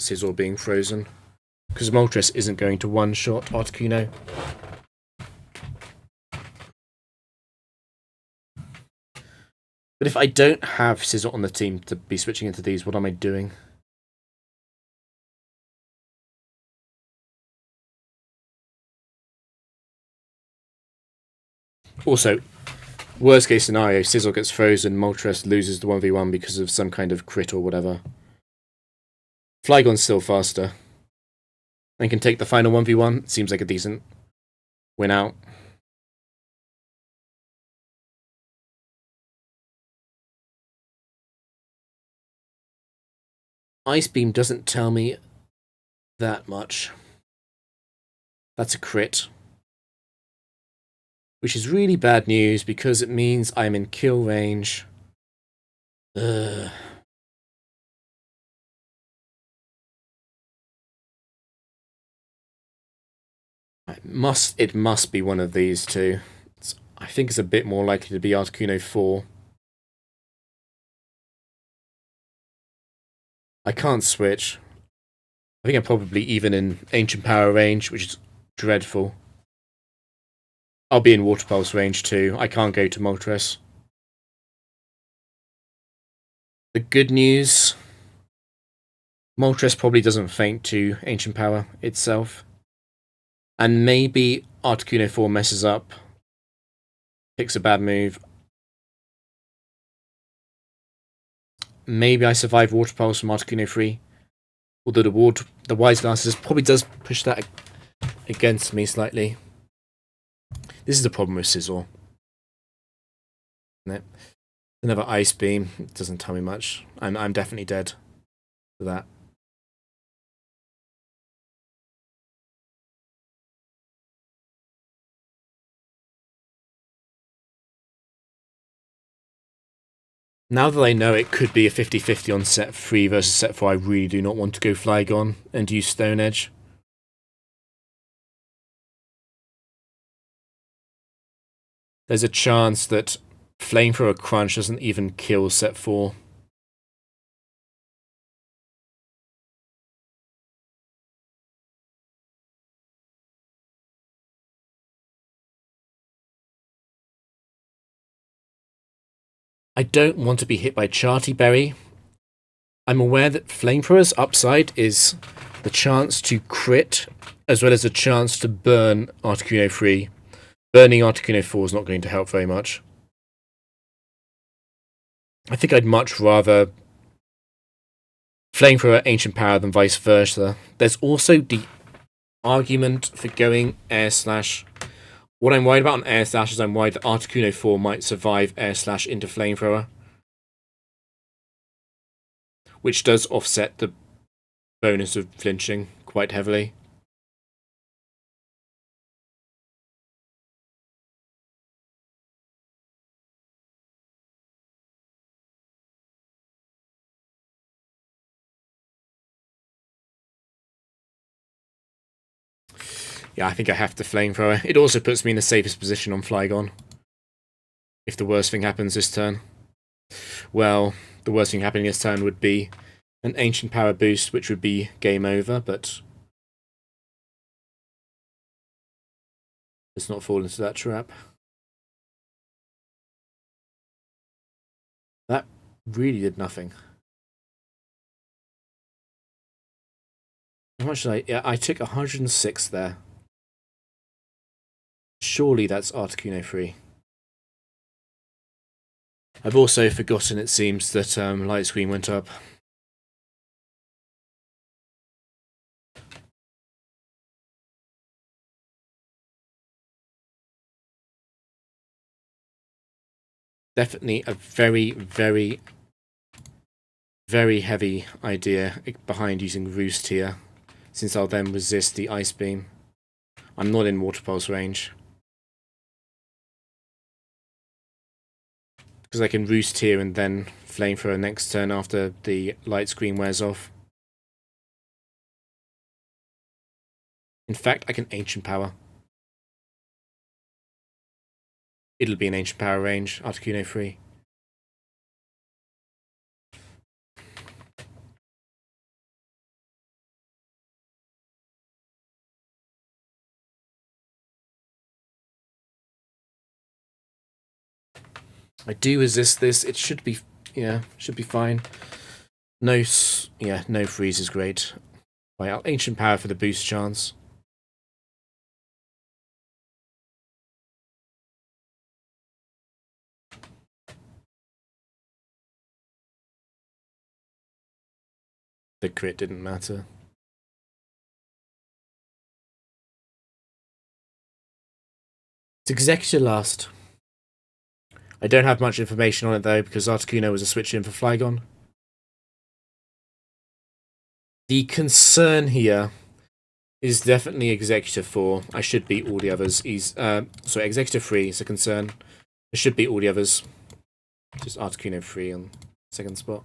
Sizzle being frozen. Because Moltres isn't going to one-shot Articuno. But if I don't have Sizzle on the team to be switching into these, what am I doing? Also, worst case scenario, Sizzle gets frozen, Moltres loses the 1v1 because of some kind of crit or whatever. Flygon's still faster. And can take the final 1v1. Seems like a decent win out. Ice Beam doesn't tell me that much. That's a crit. Which is really bad news because it means I'm in kill range. Ugh. It must be one of these two. I think it's a bit more likely to be Articuno 4. I can't switch. I think I'm probably even in Ancient Power range, which is dreadful. I'll be in Water Pulse range too. I can't go to Moltres. The good news, Moltres probably doesn't faint to Ancient Power itself. And maybe Articuno 4 messes up. Picks a bad move. Maybe I survive Water Pulse from Articuno 3. Although the Wise Glasses probably does push that against me slightly. This is the problem with Sizzle. Isn't it? Another Ice Beam. It doesn't tell me much. I'm definitely dead for that. Now that I know it could be a 50-50 on set 3 versus set 4, I really do not want to go Flygon and use Stone Edge. There's a chance that Flamethrower Crunch doesn't even kill set 4. I don't want to be hit by Charty Berry. I'm aware that Flamethrower's upside is the chance to crit, as well as the chance to burn Articuno 3. Burning Articuno 4 is not going to help very much. I think I'd much rather Flamethrower Ancient Power than vice versa. There's also the argument for going Air Slash. What I'm worried about on Air Slash is I'm worried that Articuno 4 might survive Air Slash into Flamethrower, which does offset the bonus of flinching quite heavily. Yeah, I think I have to Flamethrower. It also puts me in the safest position on Flygon. If the worst thing happens this turn. Well, the worst thing happening this turn would be an Ancient Power boost, which would be game over, but let's not fall into that trap. That really did nothing. How much did I... Yeah, I took 106 there. Surely that's Articuno 3. I've also forgotten, it seems, that light screen went up. Definitely a very, very, very heavy idea behind using Roost here, since I'll then resist the Ice Beam. I'm not in Water Pulse range. Because I can Roost here and then Flamethrower next turn after the light screen wears off. In fact, I can Ancient Power. It'll be an Ancient Power range, Articuno 3. I do resist this. It should be, yeah, should be fine. No freeze is great. Right, Ancient Power for the boost chance. The crit didn't matter. It's Executor last. I don't have much information on it though, because Articuno was a switch in for Flygon. The concern here is definitely Executor 4. I should beat all the others. Sorry, Executor 3 is a concern. I should beat all the others. Just Articuno 3 on second spot.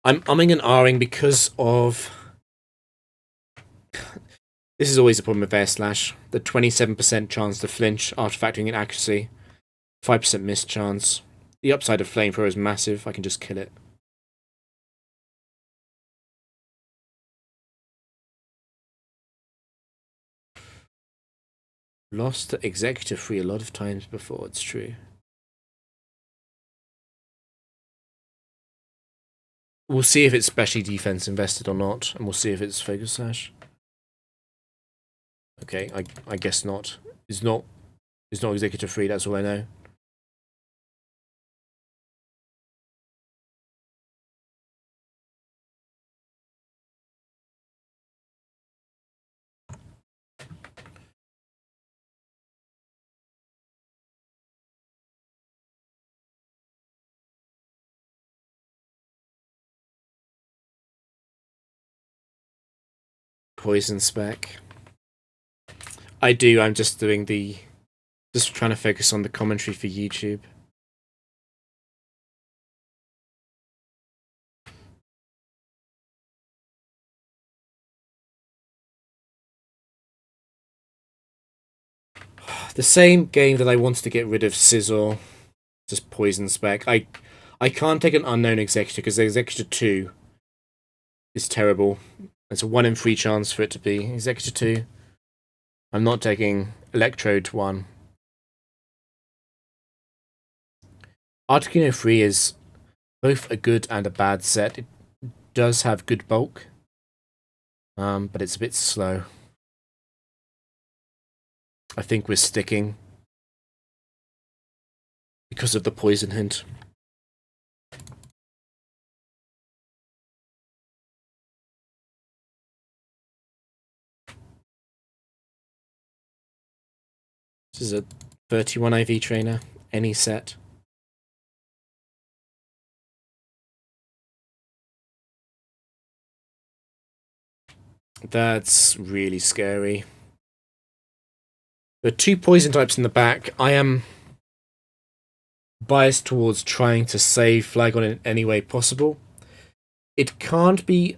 I'm umming and ahhing because of... This is always a problem with Air Slash. The 27% chance to flinch after factoring in accuracy. 5% miss chance. The upside of Flamethrower is massive. I can just kill it. Lost to Executor 3 a lot of times before, it's true. We'll see if it's specially defense invested or not, and we'll see if it's Focus Sash. Okay, I guess not. It's not Executor 3, that's all I know. Poison spec. I do, I'm just doing the... Just trying to focus on the commentary for YouTube. The same game that I wanted to get rid of Scizor, just Poison spec. I can't take an unknown Executor because the Executor 2 is terrible. It's a 1 in 3 chance for it to be Executor 2. I'm not taking Electrode 1. Articuno 3 is both a good and a bad set. It does have good bulk, but it's a bit slow. I think we're sticking because of the poison hint. This is a 31 IV trainer, any set. That's really scary. There are 2 poison types in the back. I am biased towards trying to save Flygon in any way possible. It can't be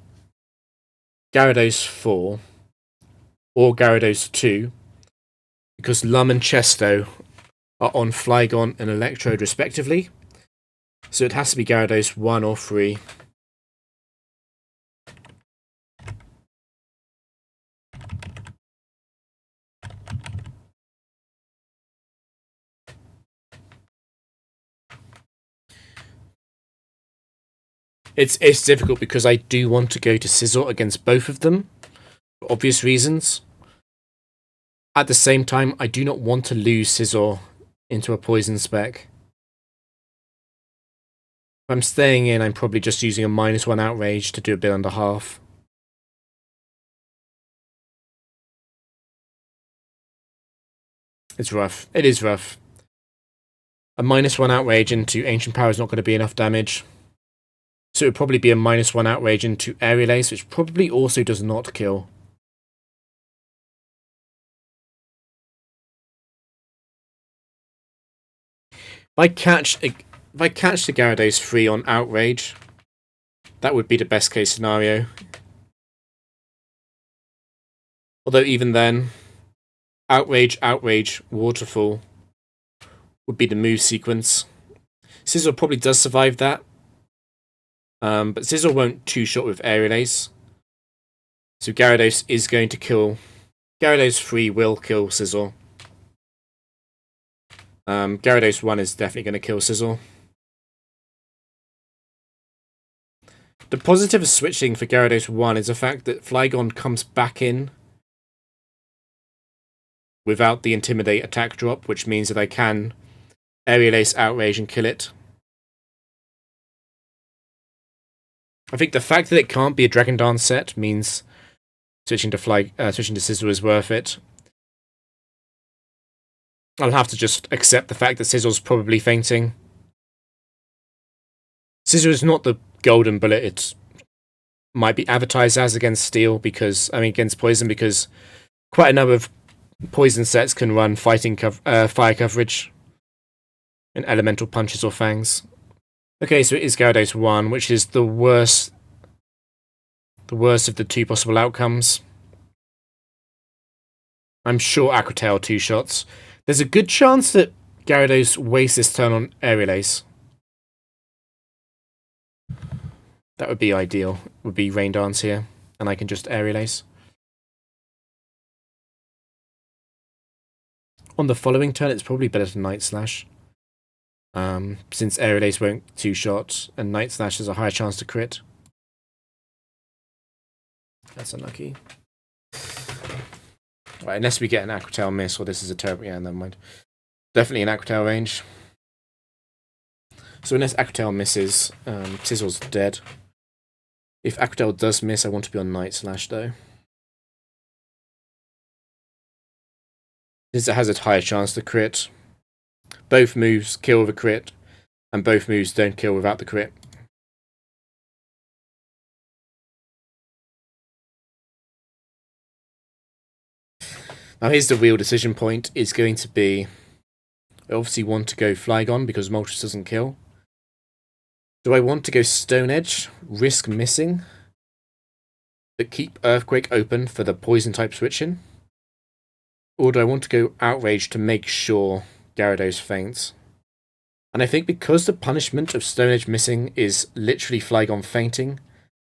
Gyarados 4 or Gyarados 2 because Lum and Chesto are on Flygon and Electrode respectively. So it has to be Gyarados 1 or 3. It's difficult because I do want to go to Scizor against both of them, for obvious reasons. At the same time, I do not want to lose Scizor into a poison spec. If I'm staying in, I'm probably just using a -1 outrage to do a bit under half. It's rough. It is rough. A -1 outrage into Ancient Power is not going to be enough damage. So it would probably be a -1 outrage into Aerial Ace, which probably also does not kill. If I catch the Gyarados 3 on outrage, that would be the best case scenario. Although even then, outrage, waterfall would be the move sequence. Scizor probably does survive that. But Scizor won't two-shot with Aerial Ace. So Gyarados is going to kill... Gyarados 3 will kill Scizor. Gyarados 1 is definitely going to kill Scizor. The positive of switching for Gyarados 1 is the fact that Flygon comes back in without the Intimidate attack drop, which means that I can Aerial Ace, Outrage, and kill it. I think the fact that it can't be a Dragon Dance set means switching to Sizzle is worth it. I'll have to just accept the fact that Sizzle's probably fainting. Sizzle is not the golden bullet it might be advertised as against Steel, against Poison, because quite a number of Poison sets can run fire coverage and elemental punches or fangs. Okay, so it is Gyarados 1, which is the worst of the two possible outcomes. I'm sure Aqua Tail 2 shots. There's a good chance that Gyarados wastes his turn on Aerial Ace. That would be ideal. Would be Rain Dance here, and I can just Aerial Ace. On the following turn, it's probably better to Night Slash. Since Aerial Ace won't 2-shot, and Night Slash has a higher chance to crit. That's unlucky. Right, unless we get an Aqua Tail miss, or this is a terrible... Yeah, never mind. Definitely an Aqua Tail range. So unless Aqua Tail misses, Sizzle's dead. If Aqua Tail does miss, I want to be on Night Slash, though. Since it has a higher chance to crit. Both moves kill with a crit, and both moves don't kill without the crit. Now here's the real decision point, is going to be, I obviously want to go Flygon because Moltres doesn't kill. Do I want to go Stone Edge, risk missing, but keep Earthquake open for the Poison type switch-in? Or do I want to go Outrage to make sure Gyarados faints? And I think because the punishment of Stone Edge missing is literally Flygon fainting,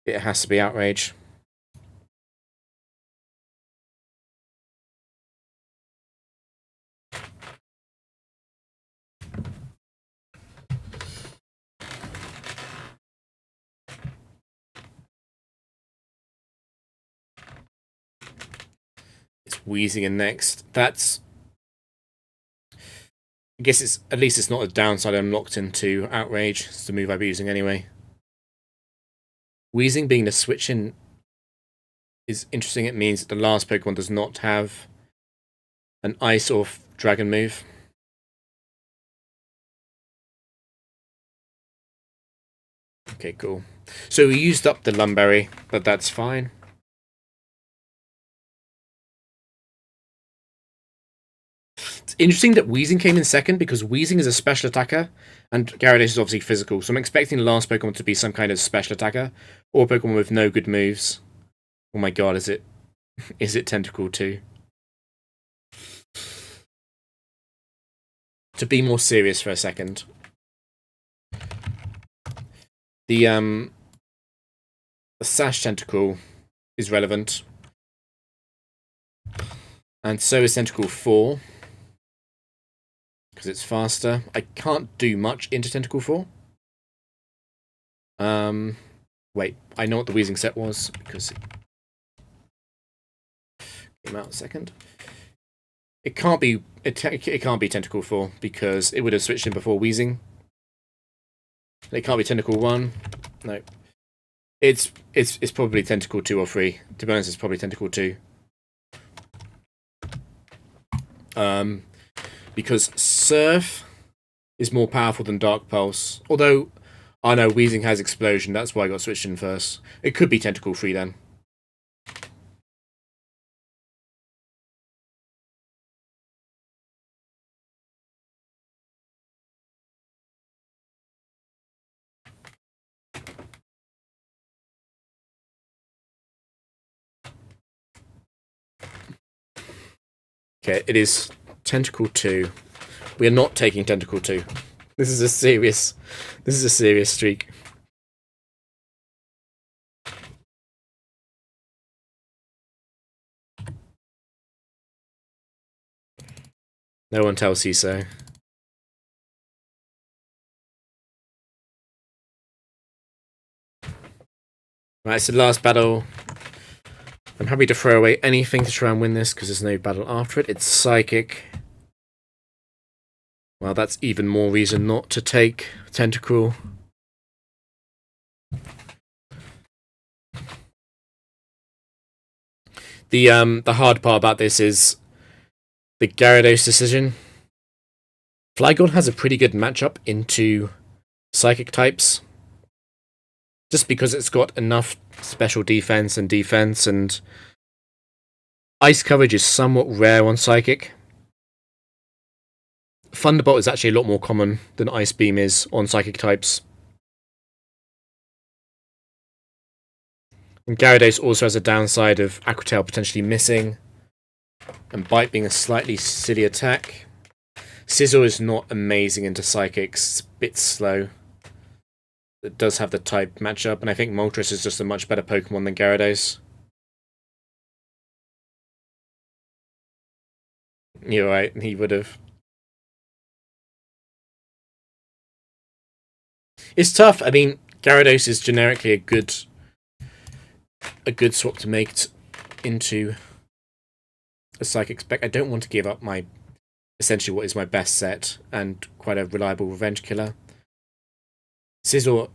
it has to be Outrage. It's Wheezing in next. That's... I guess it's at least it's not a downside I'm locked into Outrage. It's the move I'd be using anyway. Wheezing being the switch-in is interesting. It means that the last Pokemon does not have an Ice or Dragon move. Okay, cool. So we used up the Lumberry, but that's fine. It's interesting that Wheezing came in second because Wheezing is a special attacker and Gyarados is obviously physical. So I'm expecting the last Pokemon to be some kind of special attacker or a Pokemon with no good moves. Oh my god, is it Tentacle 2? To be more serious for a second. The Sash Tentacle is relevant. And so is Tentacle 4. Because it's faster. I can't do much into Tentacle 4. Wait, I know what the Wheezing set was, because it came out a second. It can't be Tentacle 4, because it would have switched in before Wheezing. It can't be Tentacle 1. No. It's probably Tentacle 2 or 3. To be honest, it's probably Tentacle 2. Because Surf is more powerful than Dark Pulse. Although, I know Wheezing has Explosion, that's why I got switched in first. It could be Tentacle 3 then. Okay, it is Tentacle 2. We are not taking Tentacle 2. This is a serious streak. No one tells you so. Right, so last battle. I'm happy to throw away anything to try and win this because there's no battle after it. It's Psychic. Well, that's even more reason not to take Tentacruel. The hard part about this is the Gyarados decision. Flygon has a pretty good matchup into Psychic types. Just because it's got enough special defense, and Ice coverage is somewhat rare on Psychic. Thunderbolt is actually a lot more common than Ice Beam is on Psychic types. And Gyarados also has a downside of Aqua Tail potentially missing, and Bite being a slightly silly attack. Scizor is not amazing into Psychics, it's a bit slow. It does have the type matchup, and I think Moltres is just a much better Pokemon than Gyarados. You're right, he would have. It's tough. I mean, Gyarados is generically a good swap to make into a Psychic spec. I don't want to give up my essentially what is my best set and quite a reliable revenge killer. Scizor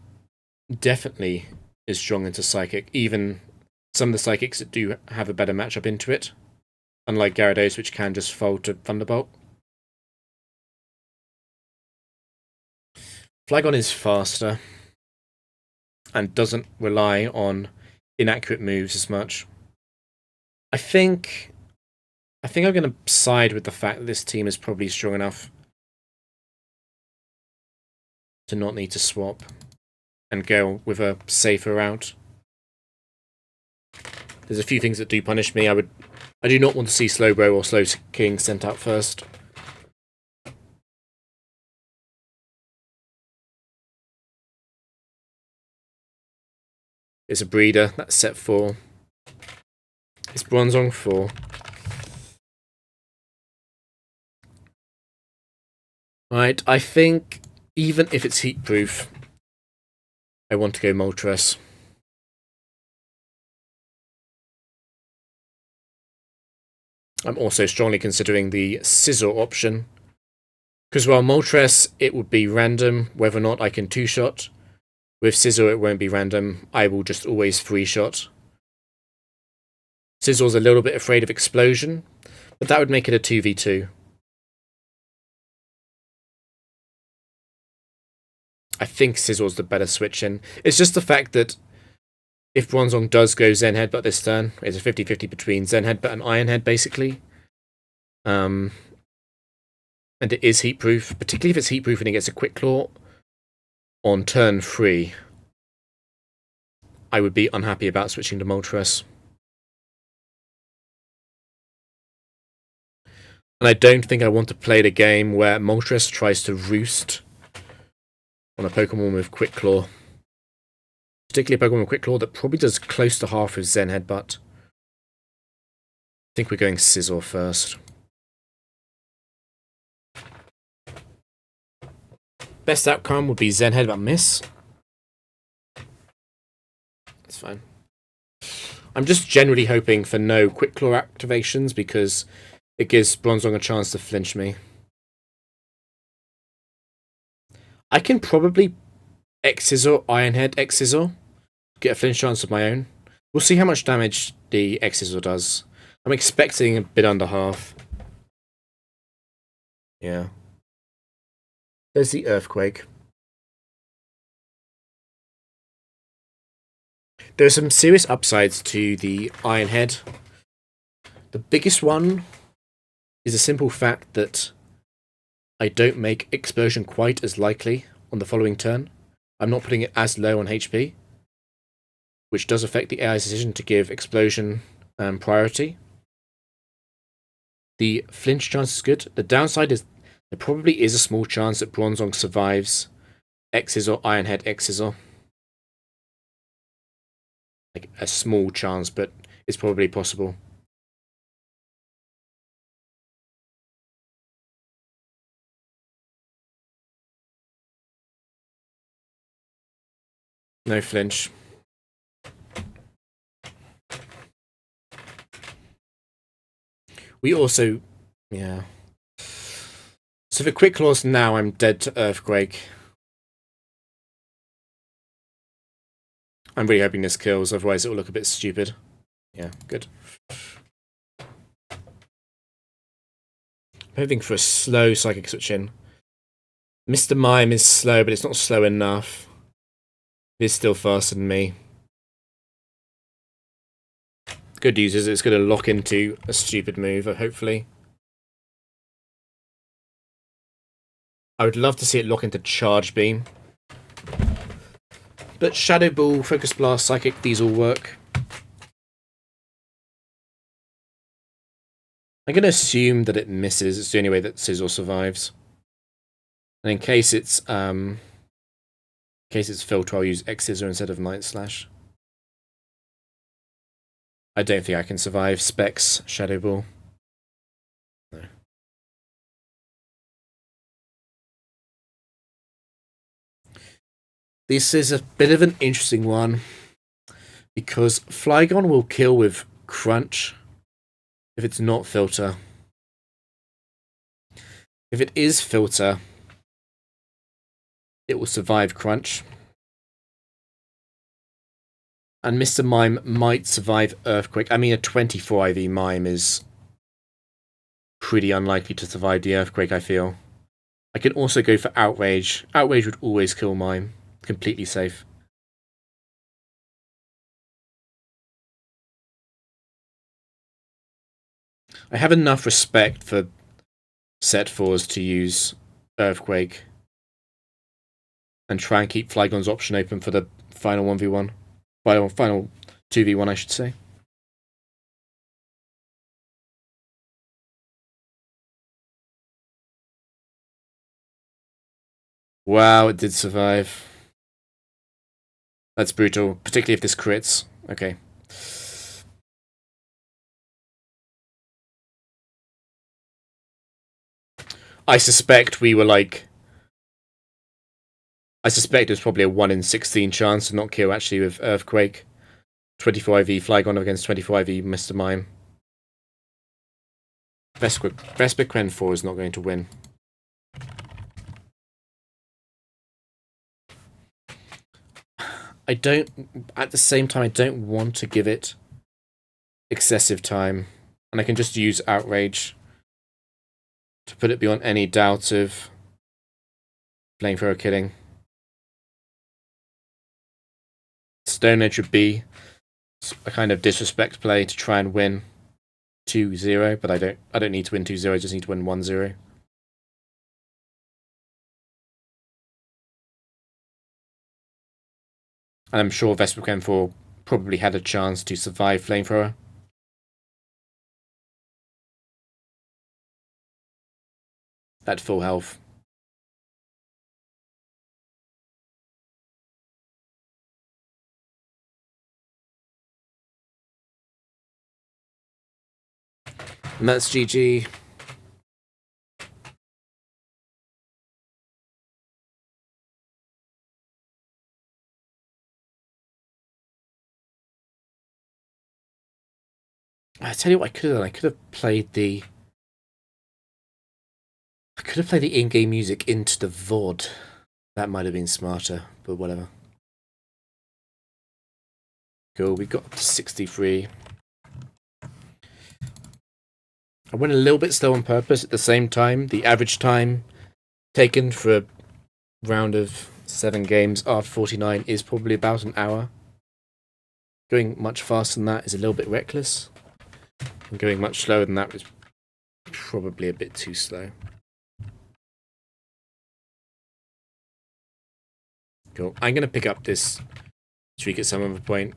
definitely is strong into Psychic, even some of the Psychics that do have a better matchup into it, unlike Gyarados, which can just fold to Thunderbolt. Flygon is faster and doesn't rely on inaccurate moves as much. I think I'm going to side with the fact that this team is probably strong enough to not need to swap and go with a safer route. There's a few things that do punish me. I do not want to see Slowbro or Slowking sent out first. It's a breeder, that's set 4. It's Bronzong 4. Right, I think even if it's heat proof, I want to go Moltres. I'm also strongly considering the Scizor option. Because while Moltres, it would be random whether or not I can 2-shot. With Scizor, it won't be random. I will just always 3-shot. Scizor's a little bit afraid of Explosion, but that would make it a 2v2. I think Scizor's the better switch in. It's just the fact that if Bronzong does go Zen Headbutt this turn, it's a 50-50 between Zen Headbutt and Iron Head, basically. And it is heat proof, particularly if it's heat proof and it gets a Quick Claw on turn 3. I would be unhappy about switching to Moltres. And I don't think I want to play the game where Moltres tries to roost on a Pokemon with Quick Claw. Particularly a Pokemon with Quick Claw that probably does close to half of Zen Headbutt. I think we're going Scizor first. Best outcome would be Zen Headbutt miss. That's fine. I'm just generally hoping for no Quick Claw activations because it gives Bronzong a chance to flinch me. I can probably X-Scizor, Iron Head, X-Scizor. Get a flinch chance of my own. We'll see how much damage the X-Scizor does. I'm expecting a bit under half. Yeah. There's the Earthquake. There are some serious upsides to the Iron Head. The biggest one is the simple fact that I don't make Explosion quite as likely on the following turn. I'm not putting it as low on HP, which does affect the AI's decision to give Explosion priority. The flinch chance is good. The downside is there probably is a small chance that Bronzong survives X-Scizor, Iron Head, X-Scizor. Like a small chance, but it's probably possible. No flinch. We also... Yeah. So for Quick Claws now, I'm dead to Earthquake. I'm really hoping this kills, otherwise it will look a bit stupid. Yeah, good. I'm hoping for a slow Psychic switch in. Mr. Mime is slow, but it's not slow enough. It is still faster than me. Good news is it's going to lock into a stupid move, hopefully. I would love to see it lock into Charge Beam. But Shadow Ball, Focus Blast, Psychic, these all work. I'm going to assume that it misses. It's the only way that Sizzle survives. And in case it's Filter, I'll use X Scissor instead of Night Slash. I don't think I can survive Specs Shadow Ball. No. This is a bit of an interesting one, because Flygon will kill with Crunch if it's not Filter. If it is Filter, it will survive Crunch. And Mr. Mime might survive Earthquake. I mean, a 24 IV Mime is pretty unlikely to survive the Earthquake, I feel. I can also go for Outrage. Outrage would always kill Mime. Completely safe. I have enough respect for set 4s to use Earthquake and try and keep Flygon's option open for the final 1v1. Final 2v1, I should say. Wow, it did survive. That's brutal, particularly if this crits. Okay. I suspect we were like... I suspect it was probably a 1 in 16 chance to not kill actually with Earthquake. 24 IV Flygon against 24 IV Mr. Mime. Factory Gen4 is not going to win. I don't... At the same time, I don't want to give it excessive time. And I can just use Outrage to put it beyond any doubt of Flamethrower killing. Stone Edge would be a kind of disrespect play to try and win 2-0, but I don't need to win 2-0, I just need to win 1-0. And I'm sure Factory Gen4 probably had a chance to survive Flamethrower. At full health. And that's GG. I tell you what I could have done. I could have played the in-game music into the VOD. That might have been smarter, but whatever. Cool, we got up to 63. I went a little bit slow on purpose. At the same time, the average time taken for a round of 7 games after 49 is probably about an hour. Going much faster than that is a little bit reckless. And going much slower than that is probably a bit too slow. Cool. I'm going to pick up this streak at some other point.